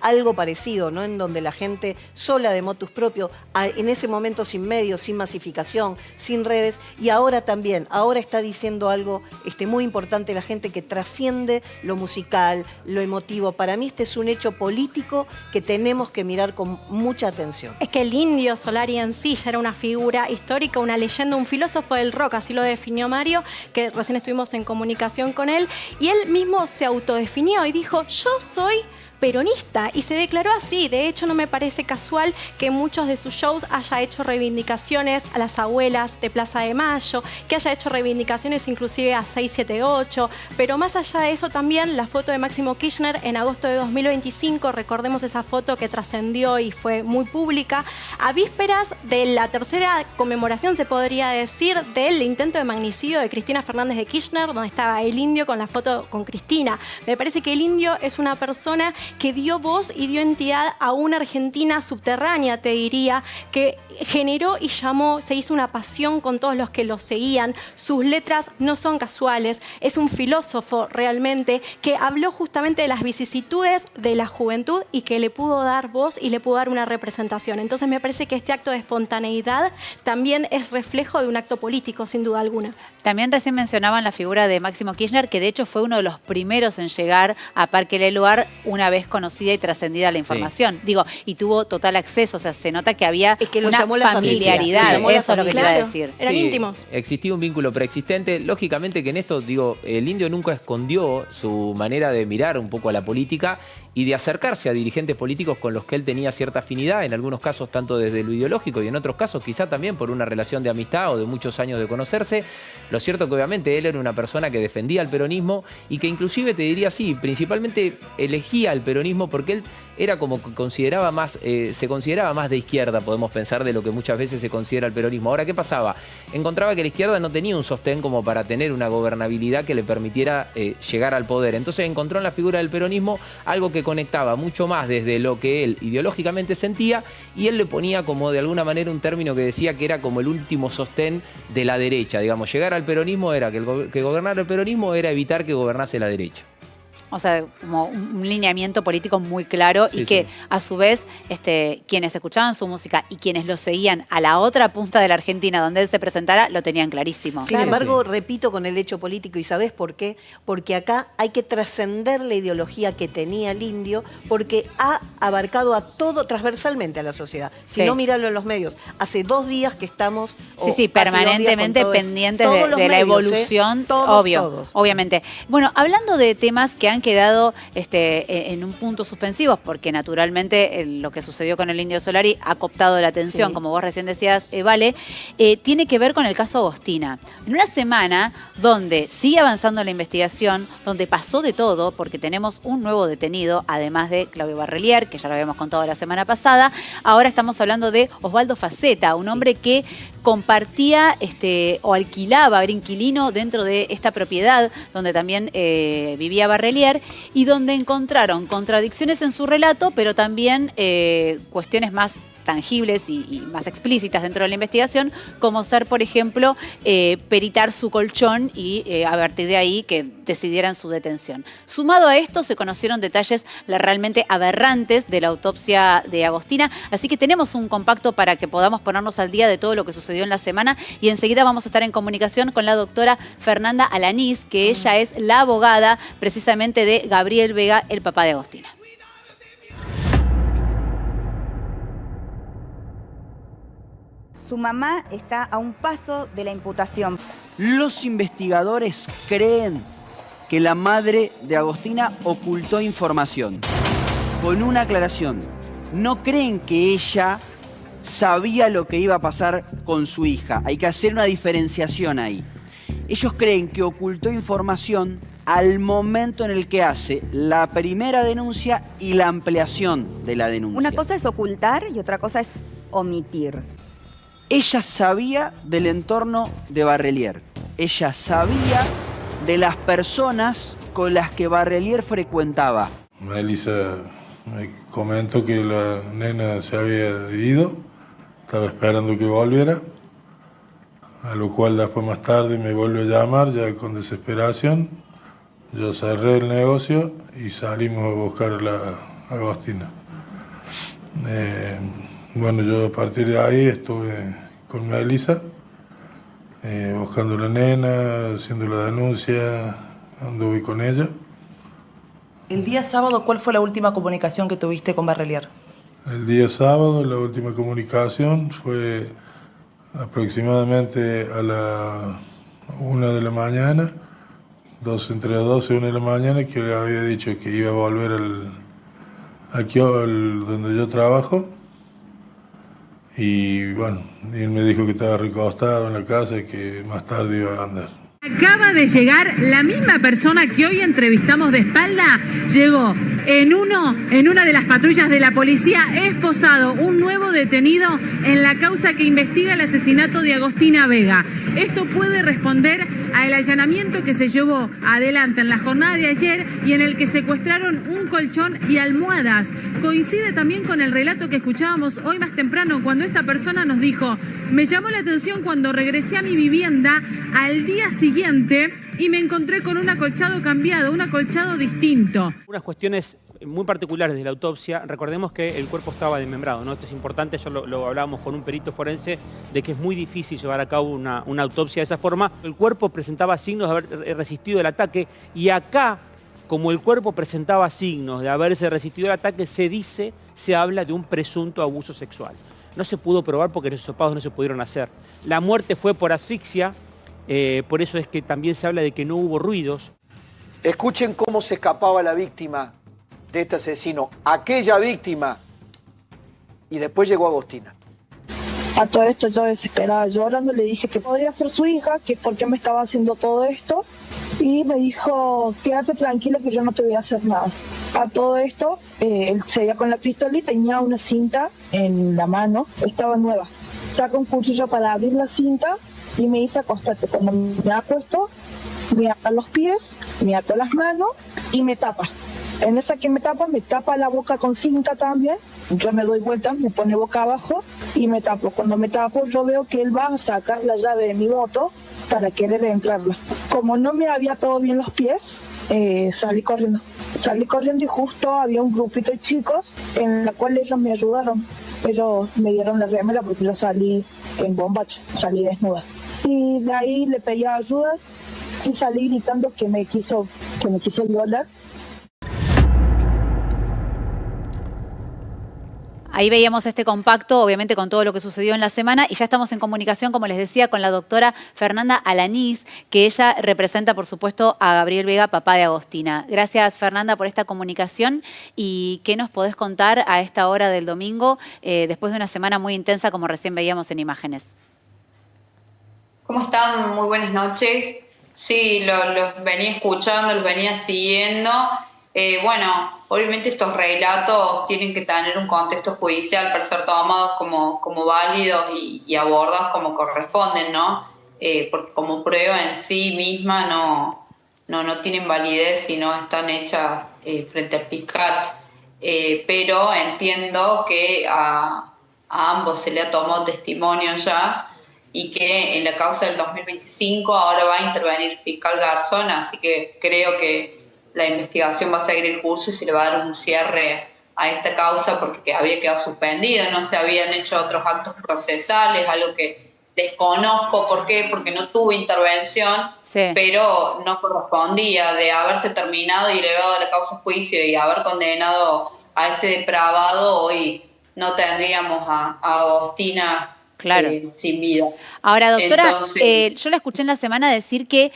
algo parecido, ¿no? En donde la gente sola de motus propio, en ese momento sin medios, sin masificación, sin redes, y ahora también, ahora está diciendo algo muy importante la gente que trasciende lo musical, lo emotivo. Para mí este es un hecho político que tenemos que mirar con mucha atención. Es que el Indio Solari en sí ya era una figura histórica, una leyenda, un filósofo del rock, así lo definió Mario, que recién estuvimos en comunicación con él, y él mismo se autodefinió y dijo: yo soy peronista, y se declaró así. De hecho, no me parece casual que en muchos de sus shows haya hecho reivindicaciones a las abuelas de Plaza de Mayo, que haya hecho reivindicaciones inclusive a 678, pero más allá de eso también la foto de Máximo Kirchner en agosto de 2025, recordemos esa foto que trascendió y fue muy pública, a vísperas de la tercera conmemoración, se podría decir, del intento de magnicidio de Cristina Fernández de Kirchner, donde estaba el Indio con la foto con Cristina. Me parece que el Indio es una persona que dio voz y dio entidad a una Argentina subterránea, te diría, que generó y llamó, se hizo una pasión con todos los que lo seguían. Sus letras no son casuales, es un filósofo realmente que habló justamente de las vicisitudes de la juventud y que le pudo dar voz y le pudo dar una representación. Entonces me parece que este acto de espontaneidad también es reflejo de un acto político, sin duda alguna. También recién mencionaban la figura de Máximo Kirchner, que de hecho fue uno de los primeros en llegar a Parque Leluar una vez conocida y trascendida la información. Sí. Digo, y tuvo total acceso, o sea, se nota que había una familiaridad, eso es lo que te iba a decir. Eran íntimos. Existía un vínculo preexistente. Lógicamente que en esto, digo, el Indio nunca escondió su manera de mirar un poco a la política y de acercarse a dirigentes políticos con los que él tenía cierta afinidad, en algunos casos tanto desde lo ideológico y en otros casos quizá también por una relación de amistad o de muchos años de conocerse. Lo cierto que obviamente él era una persona que defendía el peronismo y que inclusive, te diría así, principalmente elegía el peronismo porque él era como que consideraba más, se consideraba más de izquierda, podemos pensar, de lo que muchas veces se considera el peronismo. Ahora, ¿qué pasaba? Encontraba que la izquierda no tenía un sostén como para tener una gobernabilidad que le permitiera llegar al poder. Entonces encontró en la figura del peronismo algo que conectaba mucho más desde lo que él ideológicamente sentía, y él le ponía como de alguna manera un término que decía que era como el último sostén de la derecha. Digamos, llegar al peronismo era que gobernar el peronismo era evitar que gobernase la derecha. O sea, como un lineamiento político muy claro y que a su vez quienes escuchaban su música y quienes lo seguían a la otra punta de la Argentina donde él se presentara lo tenían clarísimo. Sin embargo, repito con el hecho político, ¿y sabés por qué? Porque acá hay que trascender la ideología que tenía el Indio, porque ha abarcado a todo transversalmente a la sociedad. Si no, mirarlo en los medios. Hace 2 días que estamos permanentemente pendientes de la evolución, obviamente. Bueno, hablando de temas que han quedado en un punto suspensivos, porque naturalmente lo que sucedió con el Indio Solari ha cooptado la atención, como vos recién decías, Vale, tiene que ver con el caso Agostina. En una semana donde sigue avanzando la investigación, donde pasó de todo, porque tenemos un nuevo detenido, además de Claudio Barrelier, que ya lo habíamos contado la semana pasada, ahora estamos hablando de Osvaldo Faceta, un hombre que compartía o alquilaba, era inquilino dentro de esta propiedad donde también vivía Barrelier, y donde encontraron contradicciones en su relato, pero también cuestiones más tangibles y más explícitas dentro de la investigación, como ser, por ejemplo, peritar su colchón y a partir de ahí que decidieran su detención. Sumado a esto, se conocieron detalles realmente aberrantes de la autopsia de Agostina, así que tenemos un compacto para que podamos ponernos al día de todo lo que sucedió en la semana, y enseguida vamos a estar en comunicación con la doctora Fernanda Alanís, que ella es la abogada precisamente de Gabriel Vega, el papá de Agostina. Su mamá está a un paso de la imputación. Los investigadores creen que la madre de Agostina ocultó información. Con una aclaración, no creen que ella sabía lo que iba a pasar con su hija. Hay que hacer una diferenciación ahí. Ellos creen que ocultó información al momento en el que hace la primera denuncia y la ampliación de la denuncia. Una cosa es ocultar y otra cosa es omitir. Ella sabía del entorno de Barrelier. Ella sabía de las personas con las que Barrelier frecuentaba. Melissa me comentó que la nena se había ido, estaba esperando que volviera, a lo cual después más tarde me volvió a llamar ya con desesperación. Yo cerré el negocio y salimos a buscar a la Agostina. Bueno, yo a partir de ahí estuve con Melissa, buscando a la nena, haciendo la denuncia, anduve con ella. El día sábado, ¿cuál fue la última comunicación que tuviste con Barrelier? El día sábado la última comunicación fue aproximadamente a la 1 de la mañana, entre las 12 y 1 de la mañana, que le había dicho que iba a volver aquí donde yo trabajo. Y bueno, él me dijo que estaba recostado en la casa y que más tarde iba a andar. Acaba de llegar la misma persona que hoy entrevistamos de espalda. Llegó en una de las patrullas de la policía, esposado, un nuevo detenido en la causa que investiga el asesinato de Agostina Vega. Esto puede responder al allanamiento que se llevó adelante en la jornada de ayer y en el que secuestraron un colchón y almohadas. Coincide también con el relato que escuchábamos hoy más temprano, cuando esta persona nos dijo: me llamó la atención cuando regresé a mi vivienda al día siguiente y me encontré con un acolchado cambiado, un acolchado distinto. Unas cuestiones muy particulares de la autopsia. Recordemos que el cuerpo estaba desmembrado, ¿no? Esto es importante, yo lo hablábamos con un perito forense, de que es muy difícil llevar a cabo una autopsia de esa forma. El cuerpo presentaba signos de haber resistido el ataque, y acá, como el cuerpo presentaba signos de haberse resistido el ataque, se habla de un presunto abuso sexual. No se pudo probar porque los hisopados no se pudieron hacer. La muerte fue por asfixia, por eso es que también se habla de que no hubo ruidos. Escuchen cómo se escapaba la víctima de este asesino, aquella víctima, y después llegó Agostina. A todo esto yo desesperada, llorando, le dije que podría ser su hija, que por qué me estaba haciendo todo esto, y me dijo: quédate tranquila que yo no te voy a hacer nada. A todo esto, él seguía con la pistola y tenía una cinta en la mano, estaba nueva. Saca un cuchillo para abrir la cinta y me dice: acostate. Cuando me acuesto, me ata los pies, me ata las manos y me tapa. En esa que me tapa la boca con cinta también. Yo me doy vuelta, me pone boca abajo y me tapo. Cuando me tapo, yo veo que él va a sacar la llave de mi moto para querer entrarla. Como no me había atado bien los pies, salí corriendo. Salí corriendo y justo había un grupito de chicos en la cual ellos me ayudaron. Ellos me dieron la remera porque yo salí en bombacha, salí desnuda. Y de ahí le pedí ayuda, sí salí gritando que me quiso violar. Ahí veíamos este compacto, obviamente con todo lo que sucedió en la semana, y ya estamos en comunicación, como les decía, con la doctora Fernanda Alanís, que ella representa, por supuesto, a Gabriel Vega, papá de Agostina. Gracias, Fernanda, por esta comunicación. ¿Y qué nos podés contar a esta hora del domingo, después de una semana muy intensa, como recién veíamos en imágenes? ¿Cómo están? Muy buenas noches. Sí, los venía escuchando, los venía siguiendo. Bueno, obviamente estos relatos tienen que tener un contexto judicial para ser tomados como válidos y abordados como corresponden, ¿no? Porque como prueba en sí misma no tienen validez si no están hechas frente al fiscal. Pero entiendo que a ambos se le ha tomado testimonio ya, y que en la causa del 2025 ahora va a intervenir el fiscal Garzón, así que creo que la investigación va a seguir el curso y se le va a dar un cierre a esta causa porque había quedado suspendida, no se habían hecho otros actos procesales, algo que desconozco. ¿Por qué? Porque no tuvo intervención, sí, pero no correspondía. De haberse terminado y elevado a la causa a juicio y haber condenado a este depravado, hoy no tendríamos a Agostina, claro, sin vida. Ahora, doctora, Entonces, yo la escuché en la semana decir que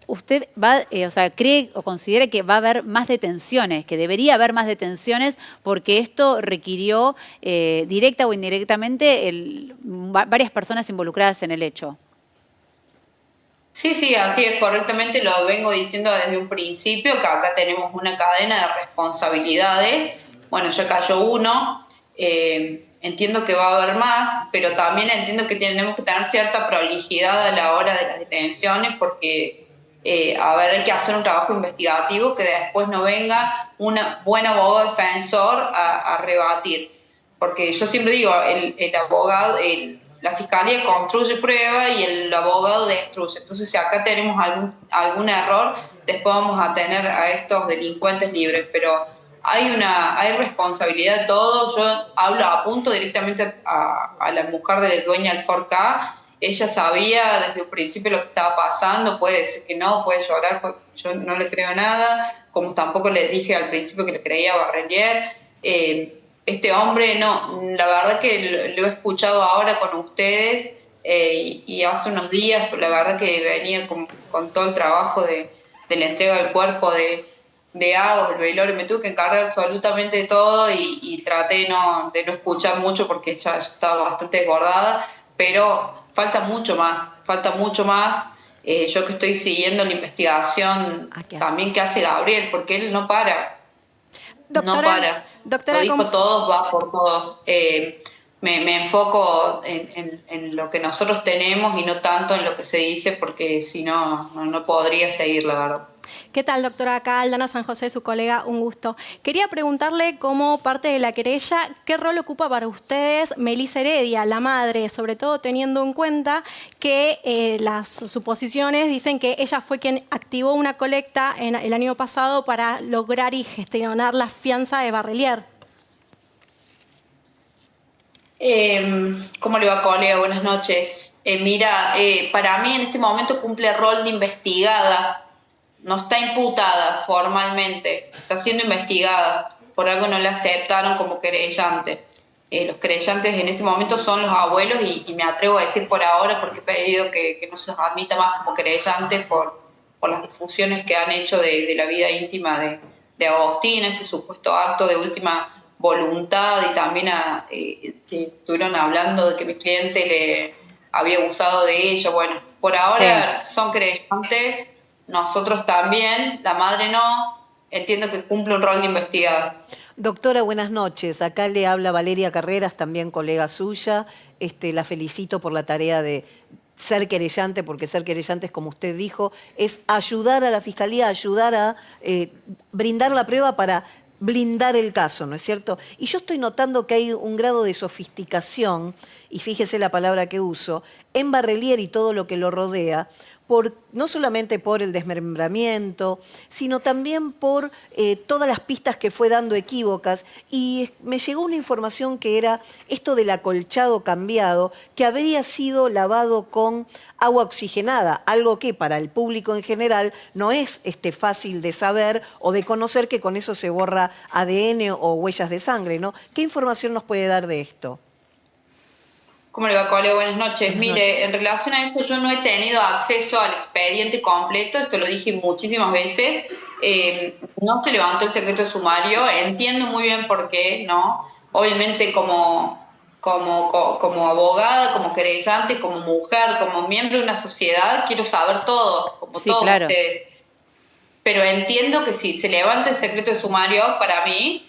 usted va, cree o considera que va a haber más detenciones, que debería haber más detenciones, porque esto requirió directa o indirectamente varias personas involucradas en el hecho. Sí, así es, correctamente lo vengo diciendo desde un principio, que acá tenemos una cadena de responsabilidades. Bueno, ya cayó uno, entiendo que va a haber más, pero también entiendo que tenemos que tener cierta prolijidad a la hora de las detenciones, porque A ver, hay que hacer un trabajo investigativo que después no venga un buen abogado defensor a rebatir. Porque yo siempre digo, el abogado, la fiscalía construye prueba y el abogado destruye. Entonces, si acá tenemos algún error, después vamos a tener a estos delincuentes libres. Pero hay responsabilidad de todo. Yo apunto directamente a la mujer de la dueña del 4K. Ella sabía desde el principio lo que estaba pasando, puede decir que no, puede llorar, yo no le creo nada, como tampoco le dije al principio que le creía a Barrelier. Este hombre, no, la verdad que lo he escuchado ahora con ustedes y hace unos días, la verdad que venía con todo el trabajo de la entrega del cuerpo de Agos, el velorio, me tuve que encargar absolutamente de todo y traté de no escuchar mucho porque ya estaba bastante desbordada, pero falta mucho más. Yo que estoy siguiendo la investigación también que hace Gabriel, porque él no para. Doctora, Lo dijo todos, va por todos. Me enfoco en lo que nosotros tenemos y no tanto en lo que se dice, porque si no podría seguir, la verdad. ¿Qué tal, doctora? Acá Aldana San José, su colega, un gusto. Quería preguntarle, como parte de la querella, ¿qué rol ocupa para ustedes Melissa Heredia, la madre, sobre todo teniendo en cuenta que las suposiciones dicen que ella fue quien activó una colecta el año pasado para lograr y gestionar la fianza de Barrelier? ¿Cómo le va, colega? Buenas noches. Mira, para mí en este momento cumple el rol de investigada. No está imputada formalmente, está siendo investigada. Por algo no la aceptaron como querellante. Los querellantes en este momento son los abuelos y me atrevo a decir por ahora, porque he pedido que no se los admita más como querellantes por las difusiones que han hecho de la vida íntima de Agostina, este supuesto acto de última voluntad, y también que estuvieron hablando de que mi cliente le había abusado de ella. Bueno, por ahora sí. Son querellantes. Nosotros también, la madre no, entiendo que cumple un rol de investigada. Doctora, buenas noches. Acá le habla Valeria Carreras, también colega suya. La felicito por la tarea de ser querellante, porque ser querellante, como usted dijo, es ayudar a la Fiscalía, ayudar a brindar la prueba para blindar el caso, ¿no es cierto? Y yo estoy notando que hay un grado de sofisticación, y fíjese la palabra que uso, en Barrelier y todo lo que lo rodea, no solamente por el desmembramiento, sino también por todas las pistas que fue dando equívocas. Y me llegó una información que era esto del acolchado cambiado, que habría sido lavado con agua oxigenada, algo que para el público en general no es fácil de saber o de conocer, que con eso se borra ADN o huellas de sangre, ¿no? ¿Qué información nos puede dar de esto? ¿Cómo le va, colega? Buenas noches. Mire, en relación a eso, yo no he tenido acceso al expediente completo, esto lo dije muchísimas veces. No se levantó el secreto de sumario, entiendo muy bien por qué, ¿no? Obviamente como abogada, como querellante, como mujer, como miembro de una sociedad, quiero saber todo, como sí, todos claro. ustedes. Pero entiendo que si se levanta el secreto de sumario, para mí,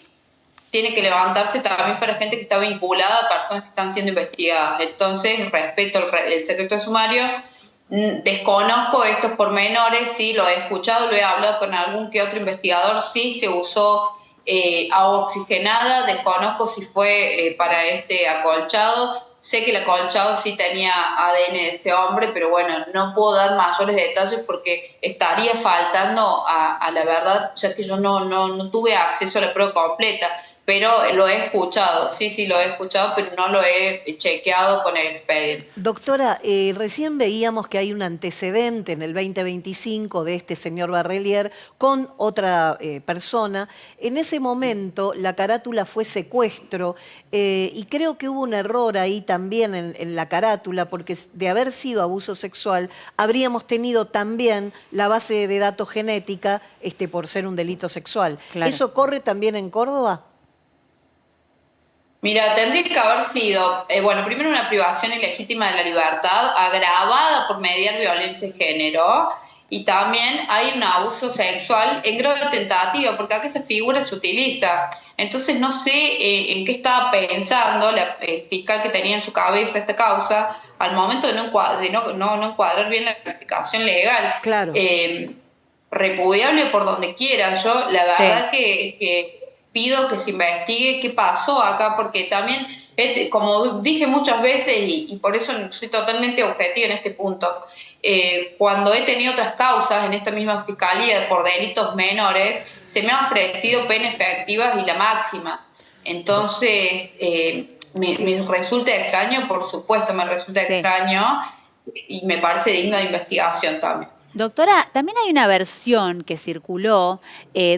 tiene que levantarse también para gente que está vinculada a personas que están siendo investigadas. Entonces, respeto el secreto de sumario. Desconozco estos pormenores, sí, lo he escuchado, lo he hablado con algún que otro investigador, sí se usó agua oxigenada, desconozco si fue para este acolchado. Sé que el acolchado sí tenía ADN de este hombre, pero bueno, no puedo dar mayores detalles porque estaría faltando a la verdad, ya que yo no tuve acceso a la prueba completa. Pero lo he escuchado, sí, lo he escuchado, pero no lo he chequeado con el expediente. Doctora, recién veíamos que hay un antecedente en el 2025 de este señor Barrelier con otra persona. En ese momento la carátula fue secuestro y creo que hubo un error ahí también en la carátula, porque de haber sido abuso sexual habríamos tenido también la base de datos genética por ser un delito sexual. Claro. ¿Eso corre también en Córdoba? Mira, tendría que haber sido, primero una privación ilegítima de la libertad agravada por mediar violencia de género y también hay un abuso sexual en grado de tentativa, porque acá esa figura se utiliza. Entonces no sé en qué estaba pensando el fiscal que tenía en su cabeza esta causa al momento de no encuadrar bien la calificación legal. Claro. Repudiable por donde quiera. Yo la verdad que pido que se investigue qué pasó acá, porque también, como dije muchas veces, y por eso soy totalmente objetiva en este punto, cuando he tenido otras causas en esta misma fiscalía por delitos menores, se me han ofrecido penas efectivas y la máxima. Entonces, me resulta extraño, por supuesto me resulta extraño, y me parece digno de investigación también. Doctora, también hay una versión que circuló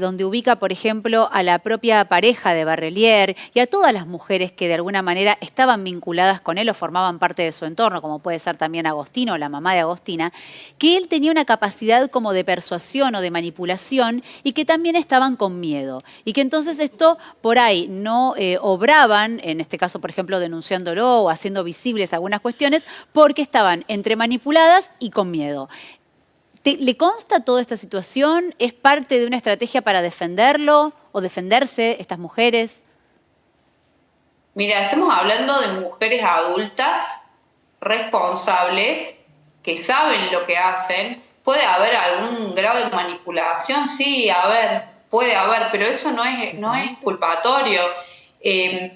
donde ubica, por ejemplo, a la propia pareja de Barrelier y a todas las mujeres que de alguna manera estaban vinculadas con él o formaban parte de su entorno, como puede ser también Agostino, la mamá de Agostina, que él tenía una capacidad como de persuasión o de manipulación y que también estaban con miedo. Y que entonces esto por ahí no obraban, en este caso, por ejemplo, denunciándolo o haciendo visibles algunas cuestiones, porque estaban entre manipuladas y con miedo. ¿Le consta toda esta situación? ¿Es parte de una estrategia para defenderlo o defenderse estas mujeres? Mira, estamos hablando de mujeres adultas, responsables, que saben lo que hacen. ¿Puede haber algún grado de manipulación? Sí, puede haber, pero eso no es culpatorio.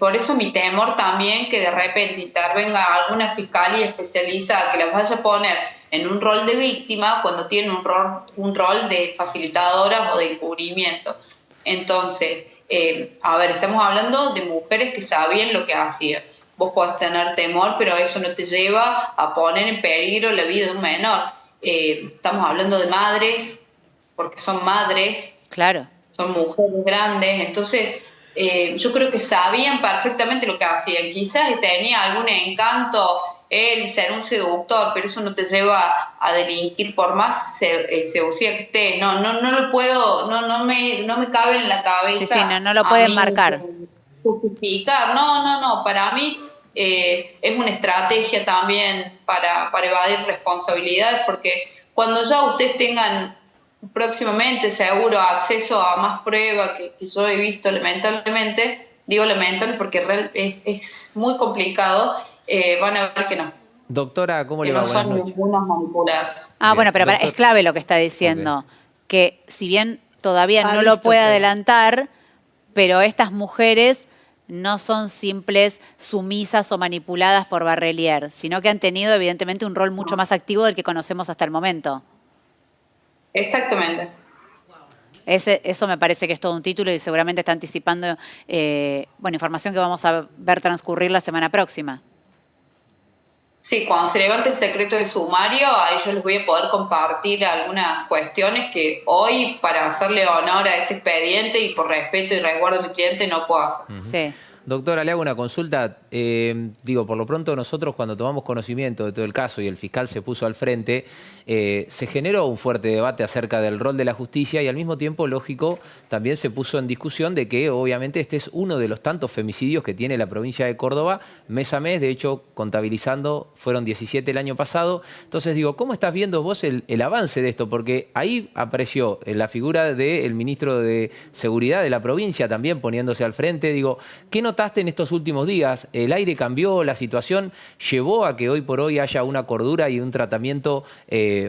Por eso mi temor también que de repente intervenga alguna fiscalía especializada que las vaya a poner en un rol de víctima cuando tienen un rol de facilitadoras o de encubrimiento. Entonces, estamos hablando de mujeres que sabían lo que hacían. Vos podés tener temor, pero eso no te lleva a poner en peligro la vida de un menor. Estamos hablando de madres, porque son madres, claro, son mujeres grandes, entonces yo creo que sabían perfectamente lo que hacían. Quizás tenía algún encanto él ser un seductor, pero eso no te lleva a delinquir por más seducida que estés. No lo puedo, no me cabe en la cabeza. Sí, no lo pueden marcar. Justificar, no, para mí es una estrategia también para evadir responsabilidades, porque cuando ya ustedes tengan próximamente seguro acceso a más pruebas que yo he visto lamentablemente, digo lamentable porque es muy complicado, van a ver que no. Doctora, ¿cómo le va? No son ninguna manipuladas. Bueno, pero es clave lo que está diciendo, que si bien todavía no lo puede adelantar, pero estas mujeres no son simples sumisas o manipuladas por Barrelier, sino que han tenido evidentemente un rol mucho más activo del que conocemos hasta el momento. Exactamente. Eso me parece que es todo un título y seguramente está anticipando información que vamos a ver transcurrir la semana próxima. Sí, cuando se levante el secreto de sumario, ahí yo les voy a poder compartir algunas cuestiones que hoy, para hacerle honor a este expediente y por respeto y resguardo de mi cliente, no puedo hacer. Sí. Doctora, le hago una consulta. Por lo pronto nosotros cuando tomamos conocimiento de todo el caso y el fiscal se puso al frente, se generó un fuerte debate acerca del rol de la justicia y al mismo tiempo, lógico, también se puso en discusión de que obviamente este es uno de los tantos femicidios que tiene la provincia de Córdoba mes a mes. De hecho, contabilizando, fueron 17 el año pasado. Entonces ¿cómo estás viendo vos el avance de esto? Porque ahí apareció la figura del ministro de Seguridad de la provincia también poniéndose al frente. ¿Qué notaste en estos últimos días? ¿El aire cambió? ¿La situación llevó a que hoy por hoy haya una cordura y un tratamiento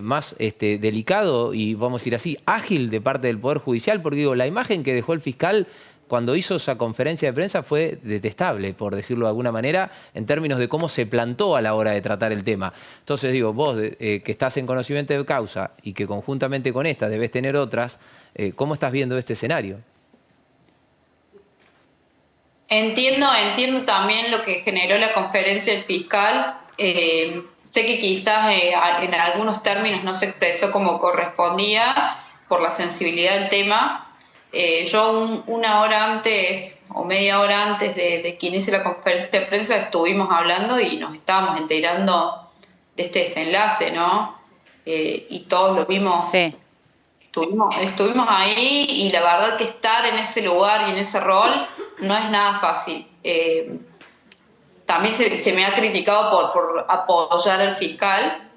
más delicado y, vamos a decir así, ágil de parte del Poder Judicial? Porque la imagen que dejó el fiscal cuando hizo esa conferencia de prensa fue detestable, por decirlo de alguna manera, en términos de cómo se plantó a la hora de tratar el tema. Entonces vos que estás en conocimiento de causa y que conjuntamente con esta debes tener otras, ¿cómo estás viendo este escenario? Entiendo también lo que generó la conferencia del fiscal. Sé que quizás en algunos términos no se expresó como correspondía por la sensibilidad del tema. Yo una hora antes o media hora antes de que inicie la conferencia de prensa estuvimos hablando y nos estábamos enterando de este desenlace, ¿no? Y todos lo vimos. Sí. Estuvimos ahí y la verdad que estar en ese lugar y en ese rol no es nada fácil. También se me ha criticado por apoyar al fiscal,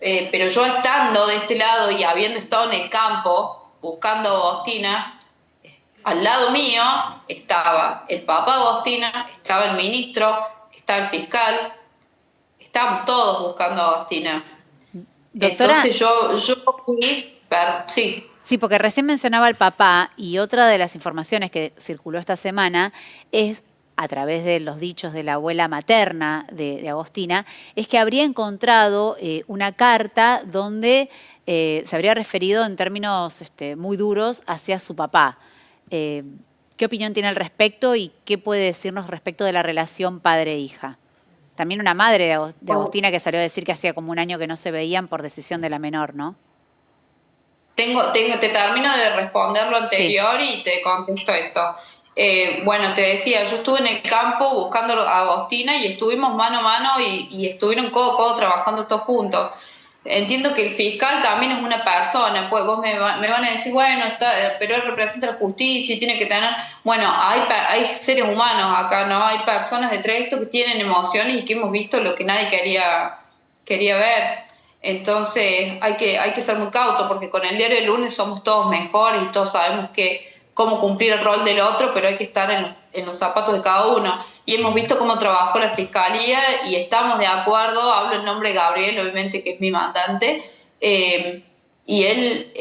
pero yo estando de este lado y habiendo estado en el campo buscando a Agostina, al lado mío estaba el papá de Agostina, estaba el ministro, estaba el fiscal, estábamos todos buscando a Agostina. Doctora, entonces yo fui, sí. Sí, porque recién mencionaba al papá y otra de las informaciones que circuló esta semana es, a través de los dichos de la abuela materna de Agostina, es que habría encontrado una carta donde se habría referido en términos muy duros hacia su papá. ¿Qué opinión tiene al respecto y qué puede decirnos respecto de la relación padre-hija? También una madre de Agostina que salió a decir que hacía como un año que no se veían por decisión de la menor, ¿no? Te termino de responder lo anterior y te contesto esto. Bueno, te decía, yo estuve en el campo buscando a Agostina y estuvimos mano a mano y estuvieron codo a codo trabajando todos juntos. Entiendo que el fiscal también es una persona, pues vos me van a decir, bueno, pero él representa la justicia y tiene que tener... Bueno, hay seres humanos acá, ¿no? Hay personas detrás de esto que tienen emociones y que hemos visto lo que nadie quería ver. Entonces hay que ser muy cauto, porque con el diario del lunes somos todos mejores y todos sabemos cómo cumplir el rol del otro, pero hay que estar en los zapatos de cada uno. Y hemos visto cómo trabajó la fiscalía y estamos de acuerdo, hablo en nombre de Gabriel, obviamente, que es mi mandante, y él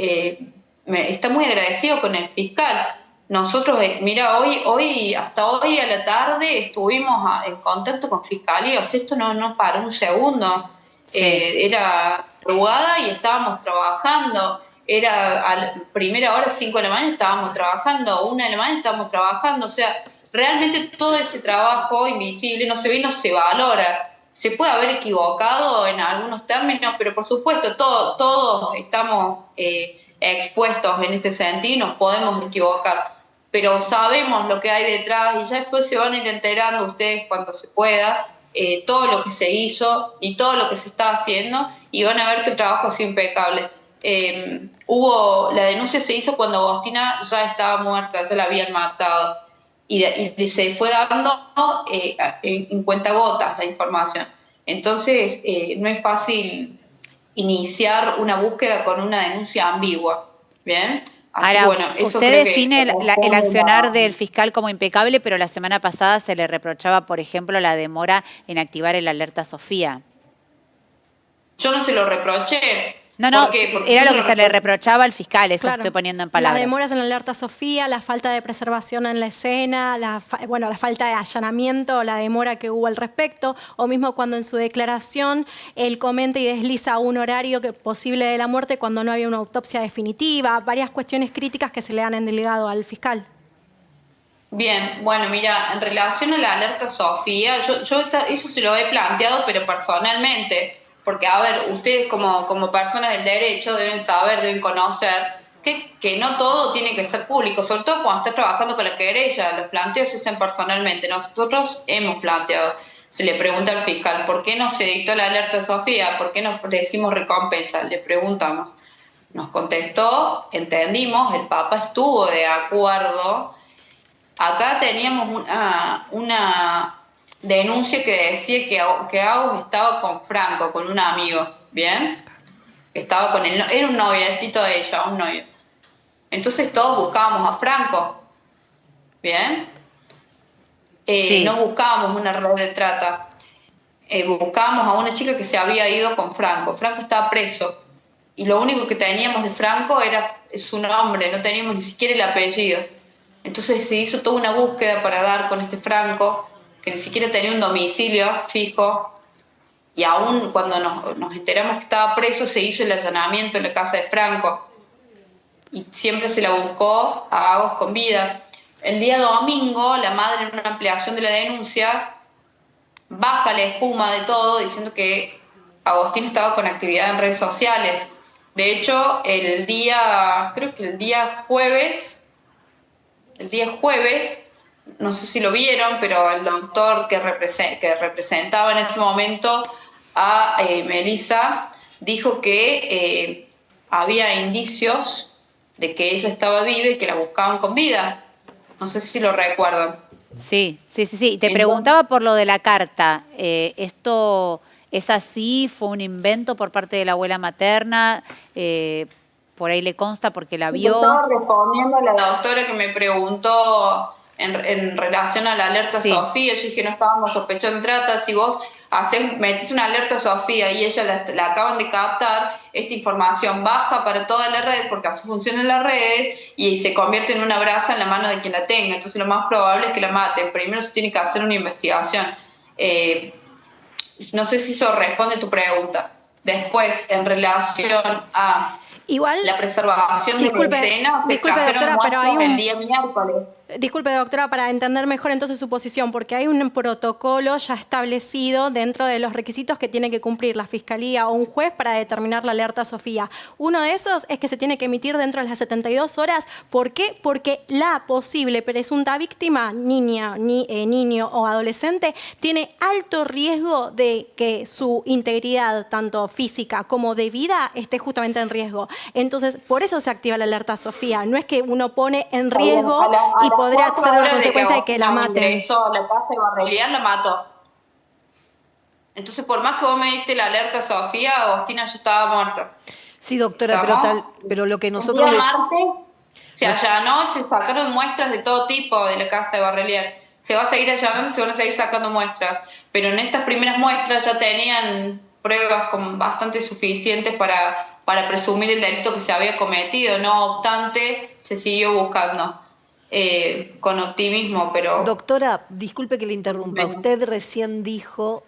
está muy agradecido con el fiscal. Nosotros, mira, hasta hoy a la tarde estuvimos en contacto con fiscalía, o sea, esto no paró un segundo. Sí. Era madrugada y estábamos trabajando. Era a primera hora, 5 de la mañana estábamos trabajando, 1 de la mañana estábamos trabajando. O sea, realmente todo ese trabajo invisible no se ve y no se valora. Se puede haber equivocado en algunos términos, pero por supuesto todos estamos expuestos en este sentido y nos podemos equivocar. Pero sabemos lo que hay detrás y ya después se van a ir enterando ustedes cuando se pueda. Todo lo que se hizo y todo lo que se está haciendo y van a ver que el trabajo ha sido impecable. La denuncia se hizo cuando Agostina ya estaba muerta, ya la habían matado y se fue dando en cuentagotas la información. Entonces no es fácil iniciar una búsqueda con una denuncia ambigua, ¿bien? Así, ahora, bueno, eso usted define el accionar del fiscal como impecable, pero la semana pasada se le reprochaba, por ejemplo, la demora en activar el alerta Sofía. Yo no se lo reproché. No, porque era lo que se le reprochaba al fiscal, eso estoy poniendo en palabras. Las demoras en la alerta Sofía, la falta de preservación en la escena, la falta de allanamiento, la demora que hubo al respecto, o mismo cuando en su declaración él comenta y desliza un horario posible de la muerte cuando no había una autopsia definitiva, varias cuestiones críticas que se le han endelegado al fiscal. Bien, bueno, mira, en relación a la alerta Sofía, yo eso se lo he planteado, pero personalmente. Porque, a ver, ustedes como personas del derecho deben saber, deben conocer que no todo tiene que ser público, sobre todo cuando estás trabajando con la querella. Los planteos se hacen personalmente. Nosotros hemos planteado, se le pregunta al fiscal, ¿por qué no se dictó la alerta Sofía? ¿Por qué no decimos recompensa? Le preguntamos. Nos contestó, entendimos, el Papa estuvo de acuerdo. Acá teníamos una denuncia que decía que Agus estaba con Franco, con un amigo, ¿bien? Estaba con él, era un noviecito de ella, un novio. Entonces todos buscábamos a Franco, ¿bien? Sí. No buscábamos una red de trata, buscábamos a una chica que se había ido con Franco. Franco estaba preso y lo único que teníamos de Franco era su nombre, no teníamos ni siquiera el apellido. Entonces se hizo toda una búsqueda para dar con este Franco, que ni siquiera tenía un domicilio fijo, y aún cuando nos enteramos que estaba preso se hizo el allanamiento en la casa de Franco y siempre se la buscó a Agos con vida. El día domingo la madre, en una ampliación de la denuncia, baja la espuma de todo diciendo que Agostín estaba con actividad en redes sociales. De hecho, el día jueves, no sé si lo vieron, pero el doctor que representaba en ese momento a Melissa dijo que había indicios de que ella estaba viva y que la buscaban con vida. No sé si lo recuerdan. Sí. Te preguntaba por lo de la carta. ¿Esto ¿Es así? ¿Fue un invento por parte de la abuela materna? Por ahí le consta porque la vio. Estaba respondiendo a la doctora que me preguntó en relación a la alerta Sofía. Yo dije, no estábamos sospechando trata. Si vos metés una alerta Sofía y ella la acaban de captar, esta información baja para toda la red, porque así funcionan las redes, y se convierte en una brasa en la mano de quien la tenga. Entonces lo más probable es que la maten. Primero se tiene que hacer una investigación. No sé si eso responde a tu pregunta. Después, en relación a la preservación de la escena, disculpe, doctora, pero hay el día miércoles. Disculpe, doctora, para entender mejor entonces su posición, porque hay un protocolo ya establecido dentro de los requisitos que tiene que cumplir la Fiscalía o un juez para determinar la alerta Sofía. Uno de esos es que se tiene que emitir dentro de las 72 horas. ¿Por qué? Porque la posible presunta víctima, niña, niño o adolescente, tiene alto riesgo de que su integridad, tanto física como de vida, esté justamente en riesgo. Entonces, por eso se activa la alerta Sofía. No es que uno pone en riesgo y podría ser la consecuencia de que la maten. Ingresó a la casa de Barrelián, la mató. Entonces, por más que vos me diste la alerta Sofía, Agostina ya estaba muerta. Sí, doctora, pero lo que nosotros... El día martes se allanó, se sacaron muestras de todo tipo de la casa de Barrelián. Se va a seguir allanando, se van a seguir sacando muestras. Pero en estas primeras muestras ya tenían pruebas bastante suficientes para presumir el delito que se había cometido. No obstante, se siguió buscando. Con optimismo, pero... Doctora, disculpe que le interrumpa. Usted recién dijo,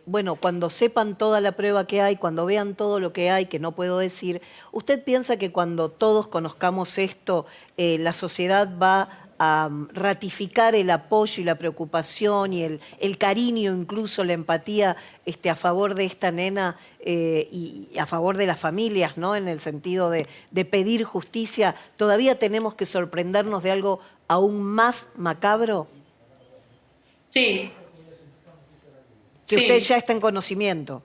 bueno, cuando sepan toda la prueba que hay, cuando vean todo lo que hay, que no puedo decir, ¿usted piensa que cuando todos conozcamos esto, la sociedad va a ratificar el apoyo y la preocupación y el cariño, incluso la empatía a favor de esta nena y a favor de las familias, ¿no? En el sentido de pedir justicia? ¿Todavía tenemos que sorprendernos de algo aún más macabro? Sí. Que usted ya está en conocimiento.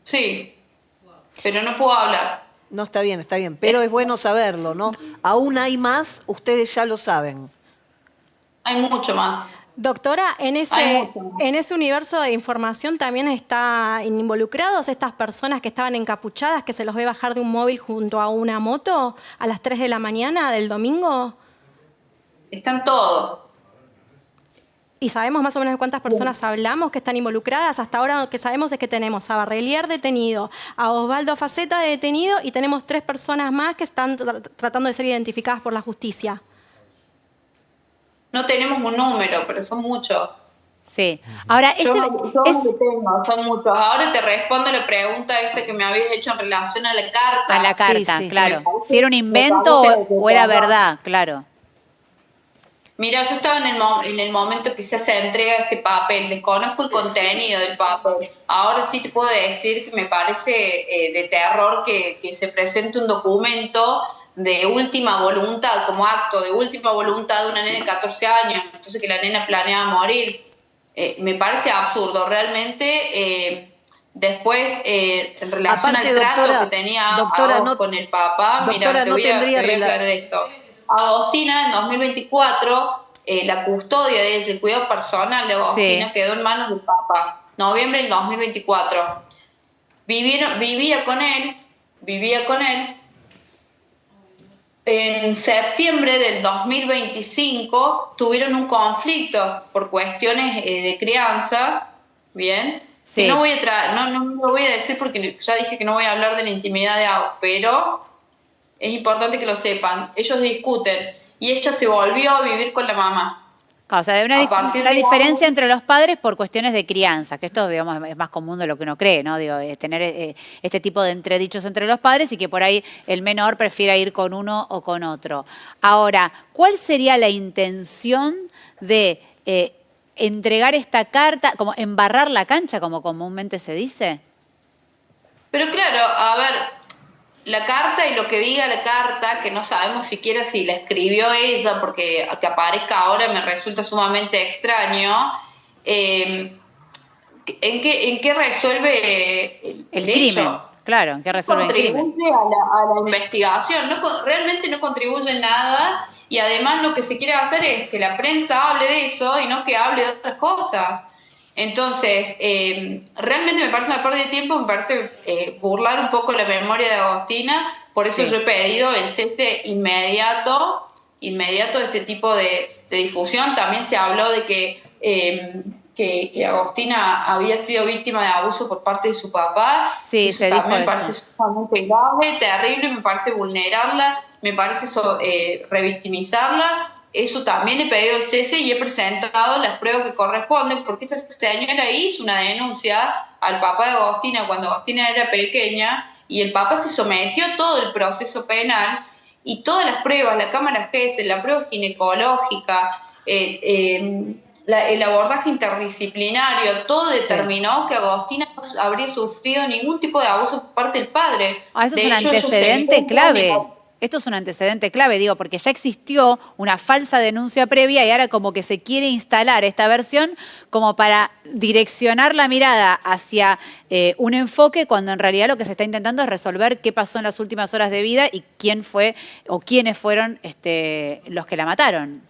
Sí, pero no puedo hablar. No, está bien, pero es bueno saberlo, ¿no? Aún hay más, ustedes ya lo saben. Hay mucho más. Doctora, en ese universo de información también están involucrados estas personas que estaban encapuchadas, que se los ve bajar de un móvil junto a una moto a las 3 de la mañana del domingo. Están todos. ¿Y sabemos más o menos de cuántas personas hablamos que están involucradas? Hasta ahora lo que sabemos es que tenemos a Barrelier detenido, a Osvaldo Faceta detenido y tenemos 3 personas más que están tratando de ser identificadas por la justicia. No tenemos un número, pero son muchos. Sí. Ahora, son muchos. Ahora te respondo la pregunta que me habías hecho en relación a la carta. A la carta, claro. Si era un invento o era verdad, claro. Mira, yo estaba en el momento que se hace entrega este papel, desconozco el contenido del papel. Ahora sí te puedo decir que me parece de terror que se presente un documento de última voluntad, como acto de última voluntad de una nena de 14 años, entonces que la nena planeaba morir. Me parece absurdo, realmente. Después, en relación al trato que tenía con el papá, mira, te voy a aclarar esto. Agostina, en 2024, la custodia de ella, el cuidado personal de Agostina quedó en manos del papá. Noviembre del 2024. Vivía con él. En septiembre del 2025 tuvieron un conflicto por cuestiones de crianza, ¿bien? Sí. Que no lo voy a decir porque ya dije que no voy a hablar de la intimidad de Agos, pero es importante que lo sepan. Ellos discuten y ella se volvió a vivir con la mamá. O sea, hay una diferencia entre los padres por cuestiones de crianza, que esto, digamos, es más común de lo que uno cree, ¿no? Digo, tener este tipo de entredichos entre los padres y que por ahí el menor prefiera ir con uno o con otro. Ahora, ¿cuál sería la intención de entregar esta carta, como embarrar la cancha, como comúnmente se dice? Pero claro, a ver, la carta y lo que diga la carta, que no sabemos siquiera si la escribió ella, porque que aparezca ahora me resulta sumamente extraño. ¿En qué resuelve el crimen? hecho? Claro, ¿en qué resuelve el crimen? Contribuye a la investigación, realmente no contribuye en nada, y además lo que se quiere hacer es que la prensa hable de eso y no que hable de otras cosas. Entonces, realmente me parece una pérdida de tiempo, me parece burlar un poco la memoria de Agostina, por eso yo he pedido el cese inmediato de este tipo de difusión. También se habló de que Agostina había sido víctima de abuso por parte de su papá. Sí, eso se dijo también me eso. parece sumamente grave, terrible, me parece vulnerarla, me parece revictimizarla. Eso también he pedido el cese y he presentado las pruebas que corresponden, porque esta señora hizo una denuncia al papá de Agostina cuando Agostina era pequeña, y el papá se sometió a todo el proceso penal y todas las pruebas, la cámara GES, la prueba ginecológica, el abordaje interdisciplinario, todo determinó que Agostina no habría sufrido ningún tipo de abuso por parte del padre. Eso es De un hecho, antecedente clave. Esto es un antecedente clave, digo, porque ya existió una falsa denuncia previa y ahora como que se quiere instalar esta versión como para direccionar la mirada hacia un enfoque, cuando en realidad lo que se está intentando es resolver qué pasó en las últimas horas de vida y quién fue o quiénes fueron los que la mataron.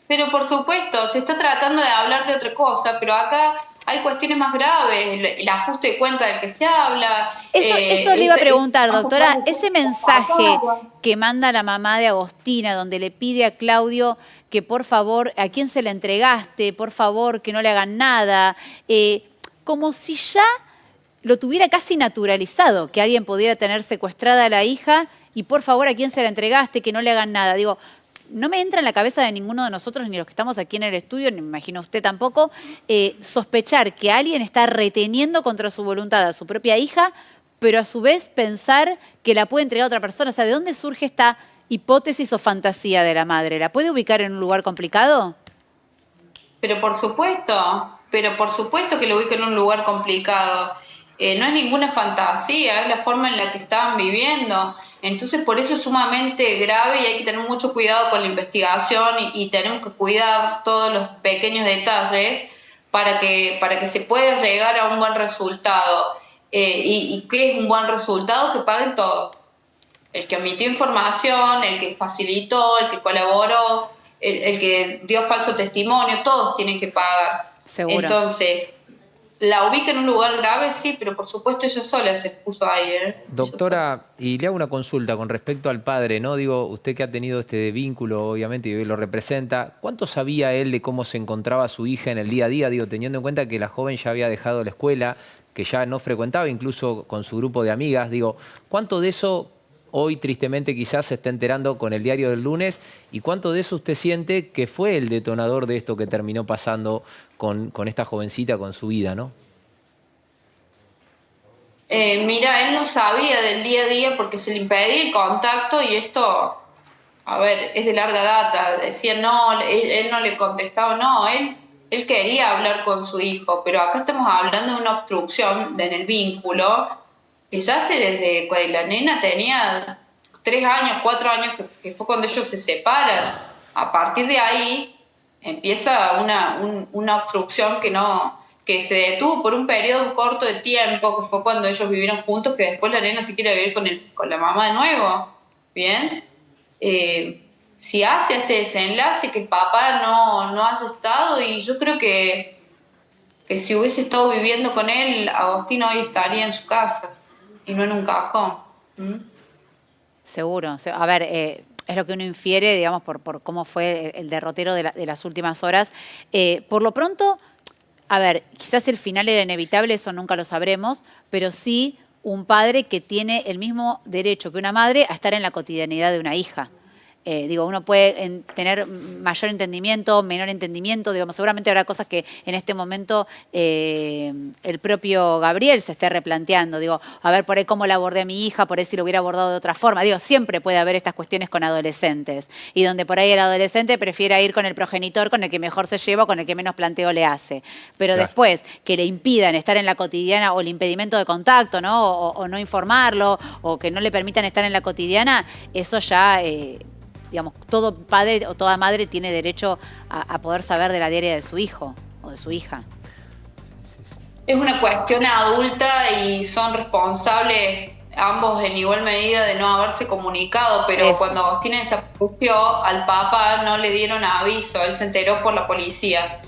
Pero por supuesto, se está tratando de hablar de otra cosa, pero acá hay cuestiones más graves, el ajuste de cuenta del que se habla. Eso le iba a preguntar, doctora, ese mensaje que manda la mamá de Agostina, donde le pide a Claudio que por favor, ¿a quién se la entregaste? Por favor, que no le hagan nada. Como si ya lo tuviera casi naturalizado, que alguien pudiera tener secuestrada a la hija y por favor, ¿a quién se la entregaste? Que no le hagan nada. Digo, no me entra en la cabeza de ninguno de nosotros, ni los que estamos aquí en el estudio, ni me imagino usted tampoco, sospechar que alguien está reteniendo contra su voluntad a su propia hija, pero a su vez pensar que la puede entregar a otra persona. O sea, ¿de dónde surge esta hipótesis o fantasía de la madre? ¿La puede ubicar en un lugar complicado? Pero por supuesto que lo ubico en un lugar complicado. No es ninguna fantasía, es la forma en la que estaban viviendo. Entonces, por eso es sumamente grave y hay que tener mucho cuidado con la investigación y tenemos que cuidar todos los pequeños detalles para que se pueda llegar a un buen resultado. ¿Y qué es un buen resultado? Que paguen todos. El que omitió información, el que facilitó, el que colaboró, el que dio falso testimonio, todos tienen que pagar. Seguro. Entonces, la ubica en un lugar grave, sí, pero por supuesto ella sola se expuso ahí. Doctora, y le hago una consulta con respecto al padre, ¿no? Digo, usted que ha tenido este vínculo, obviamente, y hoy lo representa, ¿cuánto sabía él de cómo se encontraba su hija en el día a día? Digo, teniendo en cuenta que la joven ya había dejado la escuela, que ya no frecuentaba incluso con su grupo de amigas. Digo, ¿cuánto de eso hoy tristemente quizás se está enterando con el diario del lunes? ¿Y cuánto de eso usted siente que fue el detonador de esto que terminó pasando con esta jovencita, con su vida, ¿no? Mira, él no sabía del día a día porque se le impedía el contacto y esto, a ver, es de larga data. Decía no, él no le contestaba, no, él quería hablar con su hijo, pero acá estamos hablando de una obstrucción en el vínculo que ya hace desde cuando la nena tenía 3 años, 4 años, que fue cuando ellos se separan. A partir de ahí empieza una obstrucción que se detuvo por un periodo corto de tiempo, que fue cuando ellos vivieron juntos, que después la nena se quiere vivir con la mamá de nuevo. ¿Bien? Si hace este desenlace que el papá no haya estado, y yo creo que si hubiese estado viviendo con él, Agostina hoy estaría en su casa y no en un cajón. Seguro. A ver, es lo que uno infiere, digamos, por cómo fue el derrotero de las últimas horas. Por lo pronto, a ver, quizás el final era inevitable, eso nunca lo sabremos, pero sí un padre que tiene el mismo derecho que una madre a estar en la cotidianidad de una hija. Uno puede tener mayor entendimiento, menor entendimiento, digamos, seguramente habrá cosas que en este momento el propio Gabriel se esté replanteando, a ver por ahí cómo la abordé a mi hija, por ahí si lo hubiera abordado de otra forma, siempre puede haber estas cuestiones con adolescentes, y donde por ahí el adolescente prefiere ir con el progenitor, con el que mejor se lleva, con el que menos planteo le hace, pero claro, después que le impidan estar en la cotidiana, o el impedimento de contacto, ¿no? O no informarlo, o que no le permitan estar en la cotidiana, eso ya... digamos, todo padre o toda madre tiene derecho a poder saber de la diaria de su hijo o de su hija. Es una cuestión adulta y son responsables ambos en igual medida de no haberse comunicado, pero eso. Cuando Agostina desapareció, al papá no le dieron aviso, él se enteró por la policía.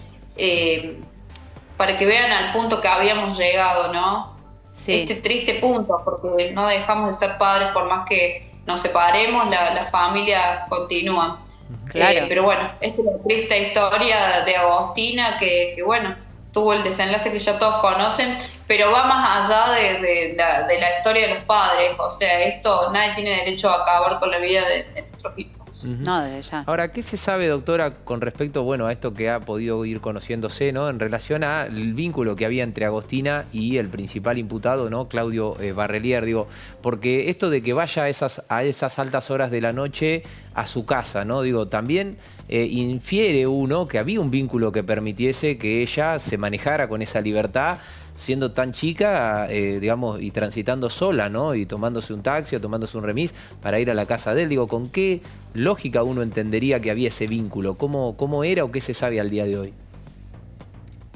para que vean al punto que habíamos llegado, ¿no? Sí. Este triste punto, porque no dejamos de ser padres por más que nos separemos, la familia continúa. Claro. Pero bueno, esta es la triste historia de Agostina que bueno, tuvo el desenlace que ya todos conocen, pero va más allá de la historia de los padres. O sea, esto, nadie tiene derecho a acabar con la vida de nuestros hijos. No, desde ya. Ahora, ¿qué se sabe, doctora, con respecto, bueno, a esto que ha podido ir conociéndose, ¿no? En relación al vínculo que había entre Agostina y el principal imputado, ¿no? Claudio Barrelier, digo, porque esto de que vaya a esas altas horas de la noche a su casa, ¿no? Digo, también infiere uno que había un vínculo que permitiese que ella se manejara con esa libertad, siendo tan chica, digamos, y transitando sola, ¿no? Y tomándose un taxi o tomándose un remis para ir a la casa de él. Digo, ¿con qué lógica uno entendería que había ese vínculo? ¿Cómo era o qué se sabe al día de hoy?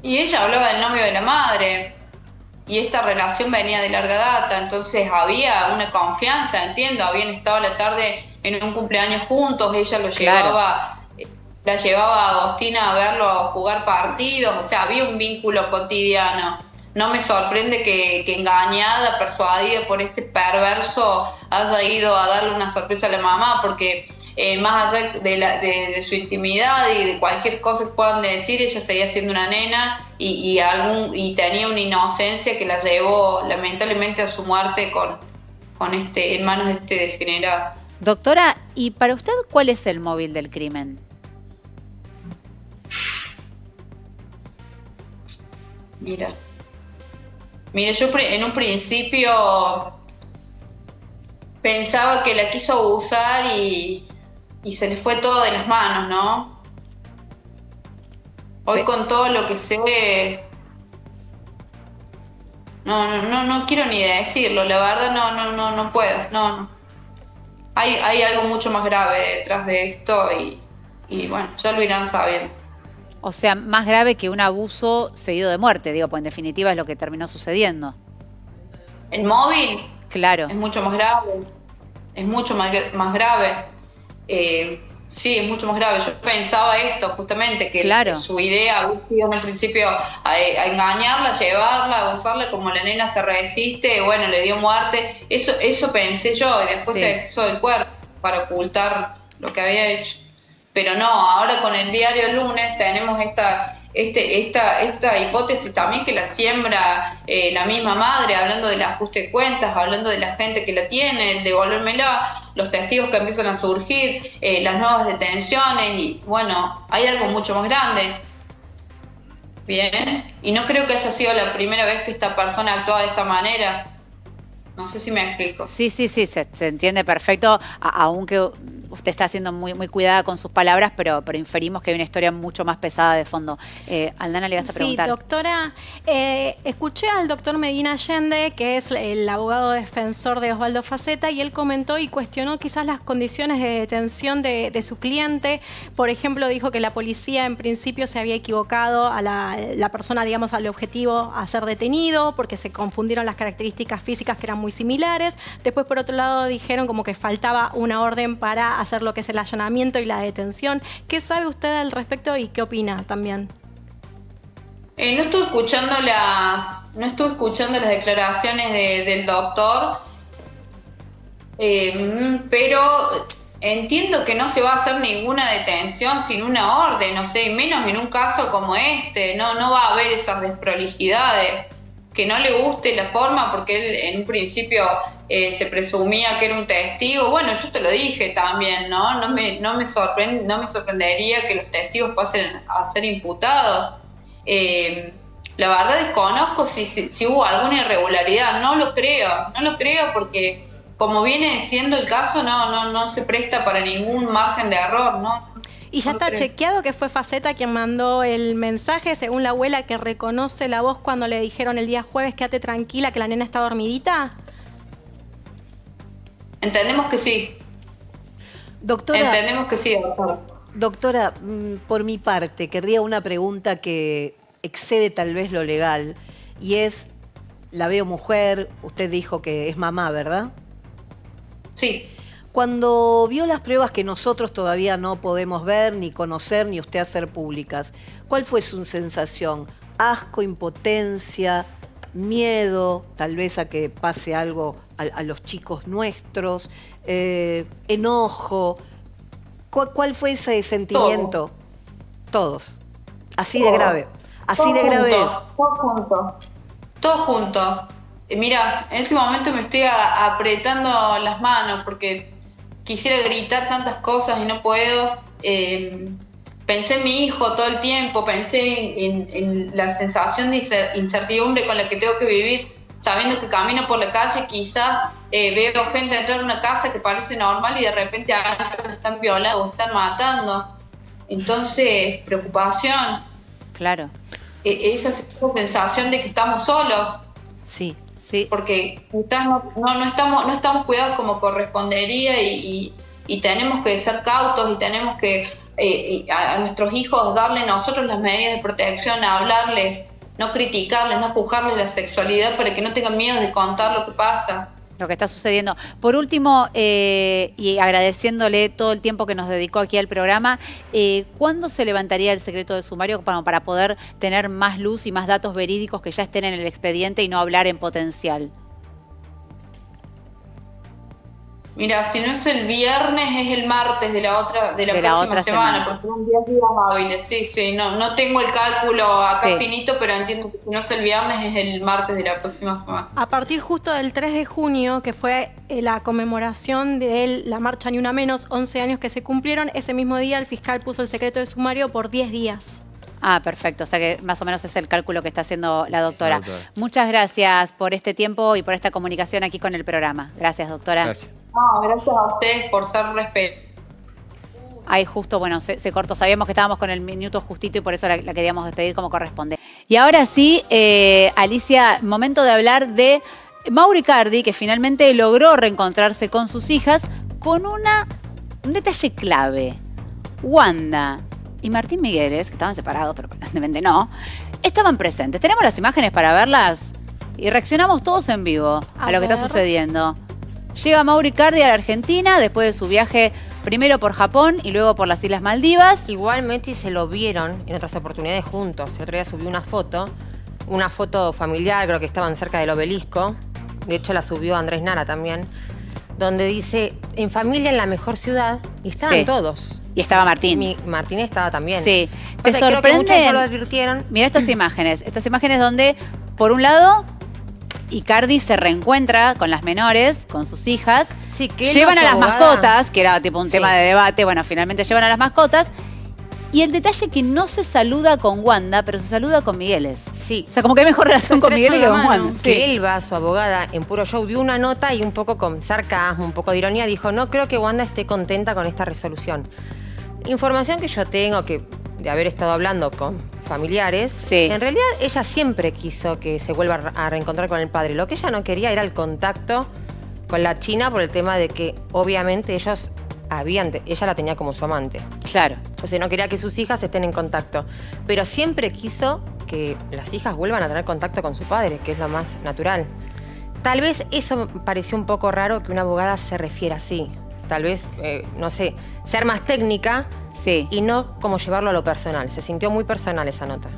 Y ella hablaba del novio de la madre, y esta relación venía de larga data, entonces había una confianza, entiendo, habían estado a la tarde en un cumpleaños juntos, ella lo llevaba, la llevaba a Agostina a verlo a jugar partidos, o sea, había un vínculo cotidiano. No me sorprende que engañada, persuadida por este perverso, haya ido a darle una sorpresa a la mamá, porque más allá de su intimidad y de cualquier cosa que puedan decir, ella seguía siendo una nena y tenía una inocencia que la llevó lamentablemente a su muerte en manos de este degenerado. Doctora, ¿y para usted cuál es el móvil del crimen? Mira, yo en un principio pensaba que la quiso abusar y se le fue todo de las manos, ¿no? Hoy con todo lo que sé, no quiero ni decirlo, la verdad no puedo, no. Hay algo mucho más grave detrás de esto y bueno, ya lo irán sabiendo. O sea, más grave que un abuso seguido de muerte, digo, pues en definitiva es lo que terminó sucediendo. ¿El móvil? Claro. Es mucho más grave. Es mucho más grave. Sí, es mucho más grave. Yo pensaba esto, justamente, que su idea había sido en el principio a engañarla, llevarla, abusarla, como la nena se resiste, bueno, le dio muerte. Eso pensé yo, y después se deshizo del cuerpo para ocultar lo que había hecho. Pero no, ahora con el diario El Lunes tenemos esta hipótesis también que la siembra la misma madre, hablando del ajuste de cuentas, hablando de la gente que la tiene, el devolvérmela, los testigos que empiezan a surgir, las nuevas detenciones y bueno, hay algo mucho más grande. Bien, y no creo que haya sido la primera vez que esta persona actuaba de esta manera. No sé si me explico. Sí, se entiende perfecto, aunque usted está siendo muy, muy cuidada con sus palabras, pero inferimos que hay una historia mucho más pesada de fondo. Aldana, le vas a preguntar. Sí, doctora, escuché al doctor Medina Allende, que es el abogado defensor de Osvaldo Faceta, y él comentó y cuestionó quizás las condiciones de detención de su cliente. Por ejemplo, dijo que la policía en principio se había equivocado a la persona, digamos, al objetivo a ser detenido, porque se confundieron las características físicas que eran muy similares. Después, por otro lado, dijeron como que faltaba una orden para hacer lo que es el allanamiento y la detención. ¿Qué sabe usted al respecto y qué opina también? No estuve escuchando las declaraciones del doctor, pero entiendo que no se va a hacer ninguna detención sin una orden, no sé, menos en un caso como este, no va a haber esas desprolijidades. Que no le guste la forma, porque él en un principio se presumía que era un testigo. Bueno, yo te lo dije también, ¿no? No me sorprendería que los testigos pasen a ser imputados. La verdad desconozco si hubo alguna irregularidad. No lo creo porque como viene siendo el caso, no se presta para ningún margen de error, ¿no? ¿Y ya está chequeado que fue Faceta quien mandó el mensaje, según la abuela, que reconoce la voz cuando le dijeron el día jueves, quédate tranquila, que la nena está dormidita? Entendemos que sí. Doctora, entendemos que sí, doctora. Doctora, por mi parte, querría una pregunta que excede tal vez lo legal, y es, la veo mujer, usted dijo que es mamá, ¿verdad? Sí. Cuando vio las pruebas que nosotros todavía no podemos ver, ni conocer, ni usted hacer públicas, ¿cuál fue su sensación? asco, impotencia, miedo, tal vez a que pase algo a los chicos nuestros, enojo. ¿Cuál fue ese sentimiento? Todos. Así de grave. Así de grave es. Todo junto. Mira, en este momento me estoy apretando las manos porque quisiera gritar tantas cosas y no puedo. Pensé en mi hijo todo el tiempo, pensé en la sensación de incertidumbre con la que tengo que vivir, sabiendo que camino por la calle, quizás veo gente entrar a una casa que parece normal y de repente a alguien están violando o están matando. Entonces, preocupación. Claro. Esa sensación de que estamos solos. Sí. Porque no estamos cuidados como correspondería y tenemos que ser cautos y tenemos que a nuestros hijos darle nosotros las medidas de protección, hablarles, no criticarles, no juzgarles la sexualidad para que no tengan miedo de contar lo que pasa. Lo que está sucediendo. Por último, y agradeciéndole todo el tiempo que nos dedicó aquí al programa, ¿cuándo se levantaría el secreto de sumario para poder tener más luz y más datos verídicos que ya estén en el expediente y no hablar en potencial? Mira, si no es el viernes, es el martes de la próxima semana, porque son 10 días hábiles. Sí, no tengo el cálculo acá finito, pero entiendo que si no es el viernes, es el martes de la próxima semana. A partir justo del 3 de junio, que fue la conmemoración de la marcha Ni Una Menos, 11 años que se cumplieron, ese mismo día el fiscal puso el secreto de sumario por 10 días. Ah, perfecto. O sea que más o menos es el cálculo que está haciendo la doctora. Muchas gracias por este tiempo y por esta comunicación aquí con el programa. Gracias, doctora. Gracias a ustedes por ser respeto. Ahí justo, bueno, se cortó. Sabíamos que estábamos con el minuto justito y por eso la queríamos despedir como corresponde. Y ahora sí, Alicia, momento de hablar de Mauro Icardi, que finalmente logró reencontrarse con sus hijas con un detalle clave. Wanda y Martín Migueles, que estaban separados, pero aparentemente no, estaban presentes. Tenemos las imágenes para verlas y reaccionamos todos en vivo a lo que está sucediendo. Llega Mauro Icardi a la Argentina después de su viaje primero por Japón y luego por las Islas Maldivas. Igualmente se lo vieron en otras oportunidades juntos. El otro día subió una foto familiar, creo que estaban cerca del obelisco. De hecho la subió Andrés Nara también, donde dice, en familia en la mejor ciudad, y estaban todos. Y estaba Martín. Martín estaba también. Sí. ¿Te sorprende? Creo que muchos no lo advirtieron. Mira estas imágenes donde, por un lado, Icardi se reencuentra con las menores, con sus hijas. Sí, que llevan a las mascotas, que era tipo un tema de debate. Bueno, finalmente llevan a las mascotas. Y el detalle que no se saluda con Wanda, pero se saluda con Migueles. Sí. O sea, como que hay mejor relación con Migueles que con Wanda. Que Elba, su abogada, en Puro Show, dio una nota y un poco con sarcasmo, un poco de ironía, dijo, no creo que Wanda esté contenta con esta resolución. Información que yo tengo de haber estado hablando con familiares, en realidad ella siempre quiso que se vuelva a reencontrar con el padre. Lo que ella no quería era el contacto con la China por el tema de que obviamente ella la tenía como su amante. Claro. O sea, no quería que sus hijas estén en contacto. Pero siempre quiso que las hijas vuelvan a tener contacto con su padre, que es lo más natural. Tal vez eso me pareció un poco raro que una abogada se refiera así. Tal vez, no sé, ser más técnica y no como llevarlo a lo personal. Se sintió muy personal esa nota.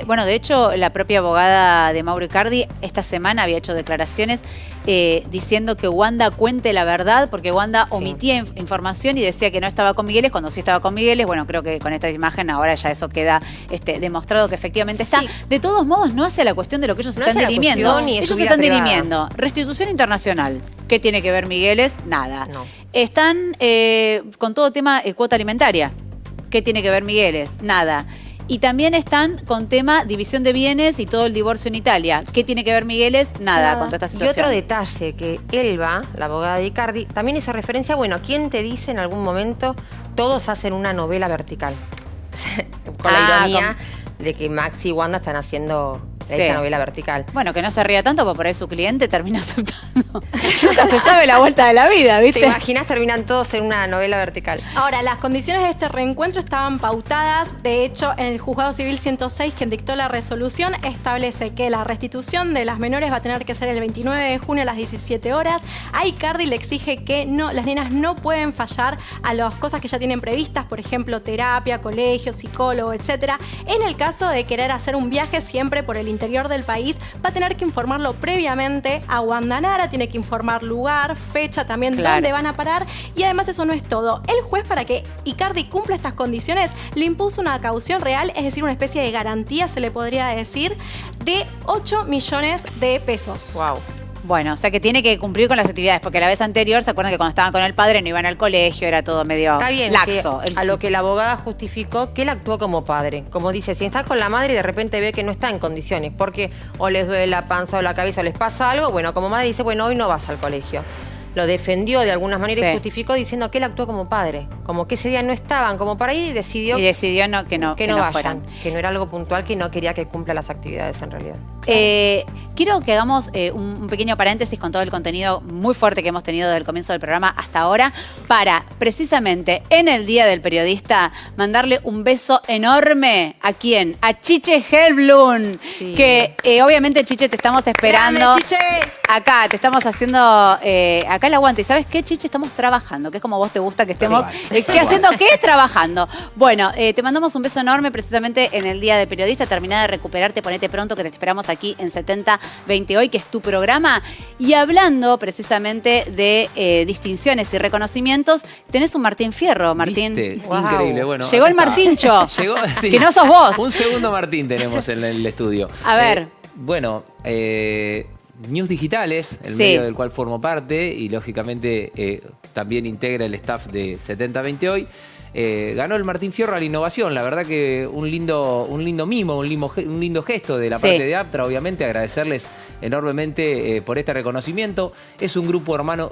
Bueno, de hecho, la propia abogada de Mauro Icardi esta semana había hecho declaraciones diciendo que Wanda cuente la verdad, porque Wanda omitía información y decía que no estaba con Migueles cuando sí estaba con Migueles. Bueno, creo que con esta imagen ahora ya eso queda demostrado que efectivamente está. De todos modos, no hace la cuestión de lo que ellos están dirimiendo. Ellos están dirimiendo restitución internacional. ¿Qué tiene que ver Migueles? Nada. No. Están con todo tema cuota alimentaria. ¿Qué tiene que ver Migueles? Nada. Y también están con tema división de bienes y todo el divorcio en Italia. ¿Qué tiene que ver Migueles? Nada con toda esta situación. Y otro detalle, que Elba, la abogada de Icardi, también hizo referencia, bueno, ¿quién te dice en algún momento todos hacen una novela vertical? Con la ironía de que Maxi y Wanda están haciendo de Sí. esa novela vertical. Bueno, que no se ría tanto, porque por ahí su cliente termina aceptando. Nunca se sabe la vuelta de la vida, ¿viste? ¿Te imaginas? Terminan todos en una novela vertical. Ahora, las condiciones de este reencuentro estaban pautadas. De hecho, en el Juzgado Civil 106, quien dictó la resolución, establece que la restitución de las menores va a tener que ser el 29 de junio a las 17 horas. A Icardi le exige que las nenas no pueden fallar a las cosas que ya tienen previstas, por ejemplo, terapia, colegio, psicólogo, etc. En el caso de querer hacer un viaje siempre por el interior del país, va a tener que informarlo previamente a Wanda Nara, tiene que informar lugar, fecha, también Claro. dónde van a parar, y además eso no es todo. El juez, para que Icardi cumpla estas condiciones, le impuso una caución real, es decir, una especie de garantía, se le podría decir, de 8 millones de pesos. Wow. Bueno, o sea que tiene que cumplir con las actividades, porque la vez anterior, ¿se acuerdan que cuando estaban con el padre no iban al colegio, era todo medio Está bien, laxo? que a lo que la abogada justificó que él actuó como padre. Como dice, si estás con la madre y de repente ve que no está en condiciones, porque o les duele la panza o la cabeza o les pasa algo, bueno, como madre dice, bueno, hoy no vas al colegio. Lo defendió de alguna manera Sí. y justificó diciendo que él actuó como padre. Como que ese día no estaban como para ir y decidió Y decidió que no vayan, fueran. que no era algo puntual, que no quería que cumpla las actividades en realidad. Quiero que hagamos un pequeño paréntesis con todo el contenido muy fuerte que hemos tenido desde el comienzo del programa hasta ahora, para precisamente en el Día del Periodista mandarle un beso enorme. ¿A quién? A Chiche Helblum, Sí. que obviamente, Chiche, te estamos esperando. ¡Grande, Chiche! Acá, te estamos haciendo acá el aguante. ¿Y sabes qué, Chiche? Estamos trabajando, que es como vos te gusta que estemos. ¿Qué haciendo qué? Trabajando. Bueno, te mandamos un beso enorme precisamente en el Día del Periodista. Terminá de recuperarte, ponete pronto, que te esperamos aquí en 70-20 hoy, que es tu programa. Y hablando precisamente de distinciones y reconocimientos, tenés un Martín Fierro, Martín. ¿Viste? Wow. Increíble, bueno. Llegó el acá está. Martíncho. Llegó, sí. Que no sos vos. Un segundo Martín tenemos en el estudio. A ver. Bueno, News Digitales, el Sí. medio del cual formo parte y lógicamente también integra el staff de 70-20 hoy. Ganó el Martín Fierro a la innovación. La verdad que un lindo mimo, un lindo gesto de la Sí. parte de APTRA, obviamente, agradecerles enormemente por este reconocimiento. Es un grupo hermano,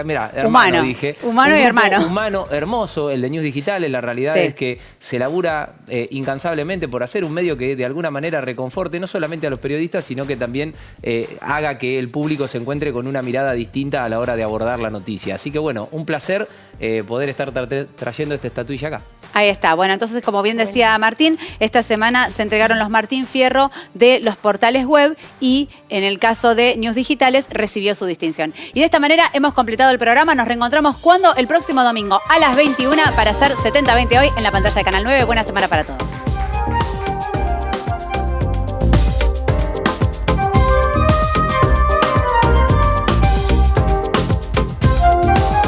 mirá, hermano, Humano. dije. Humano Un y grupo hermano. humano, hermoso, el de News Digitales. La realidad Sí. es que se labura incansablemente por hacer un medio que de alguna manera reconforte no solamente a los periodistas, sino que también haga que el público se encuentre con una mirada distinta a la hora de abordar la noticia. Así que bueno, un placer poder estar trayendo esta estatuilla acá. Ahí está. Bueno, entonces, como bien decía Martín, esta semana se entregaron los Martín Fierro de los portales web y en el caso de News Digitales recibió su distinción. Y de esta manera hemos completado el programa. Nos reencontramos el próximo domingo a las 21 para hacer 70-20 hoy en la pantalla de Canal 9. Buena semana para todos.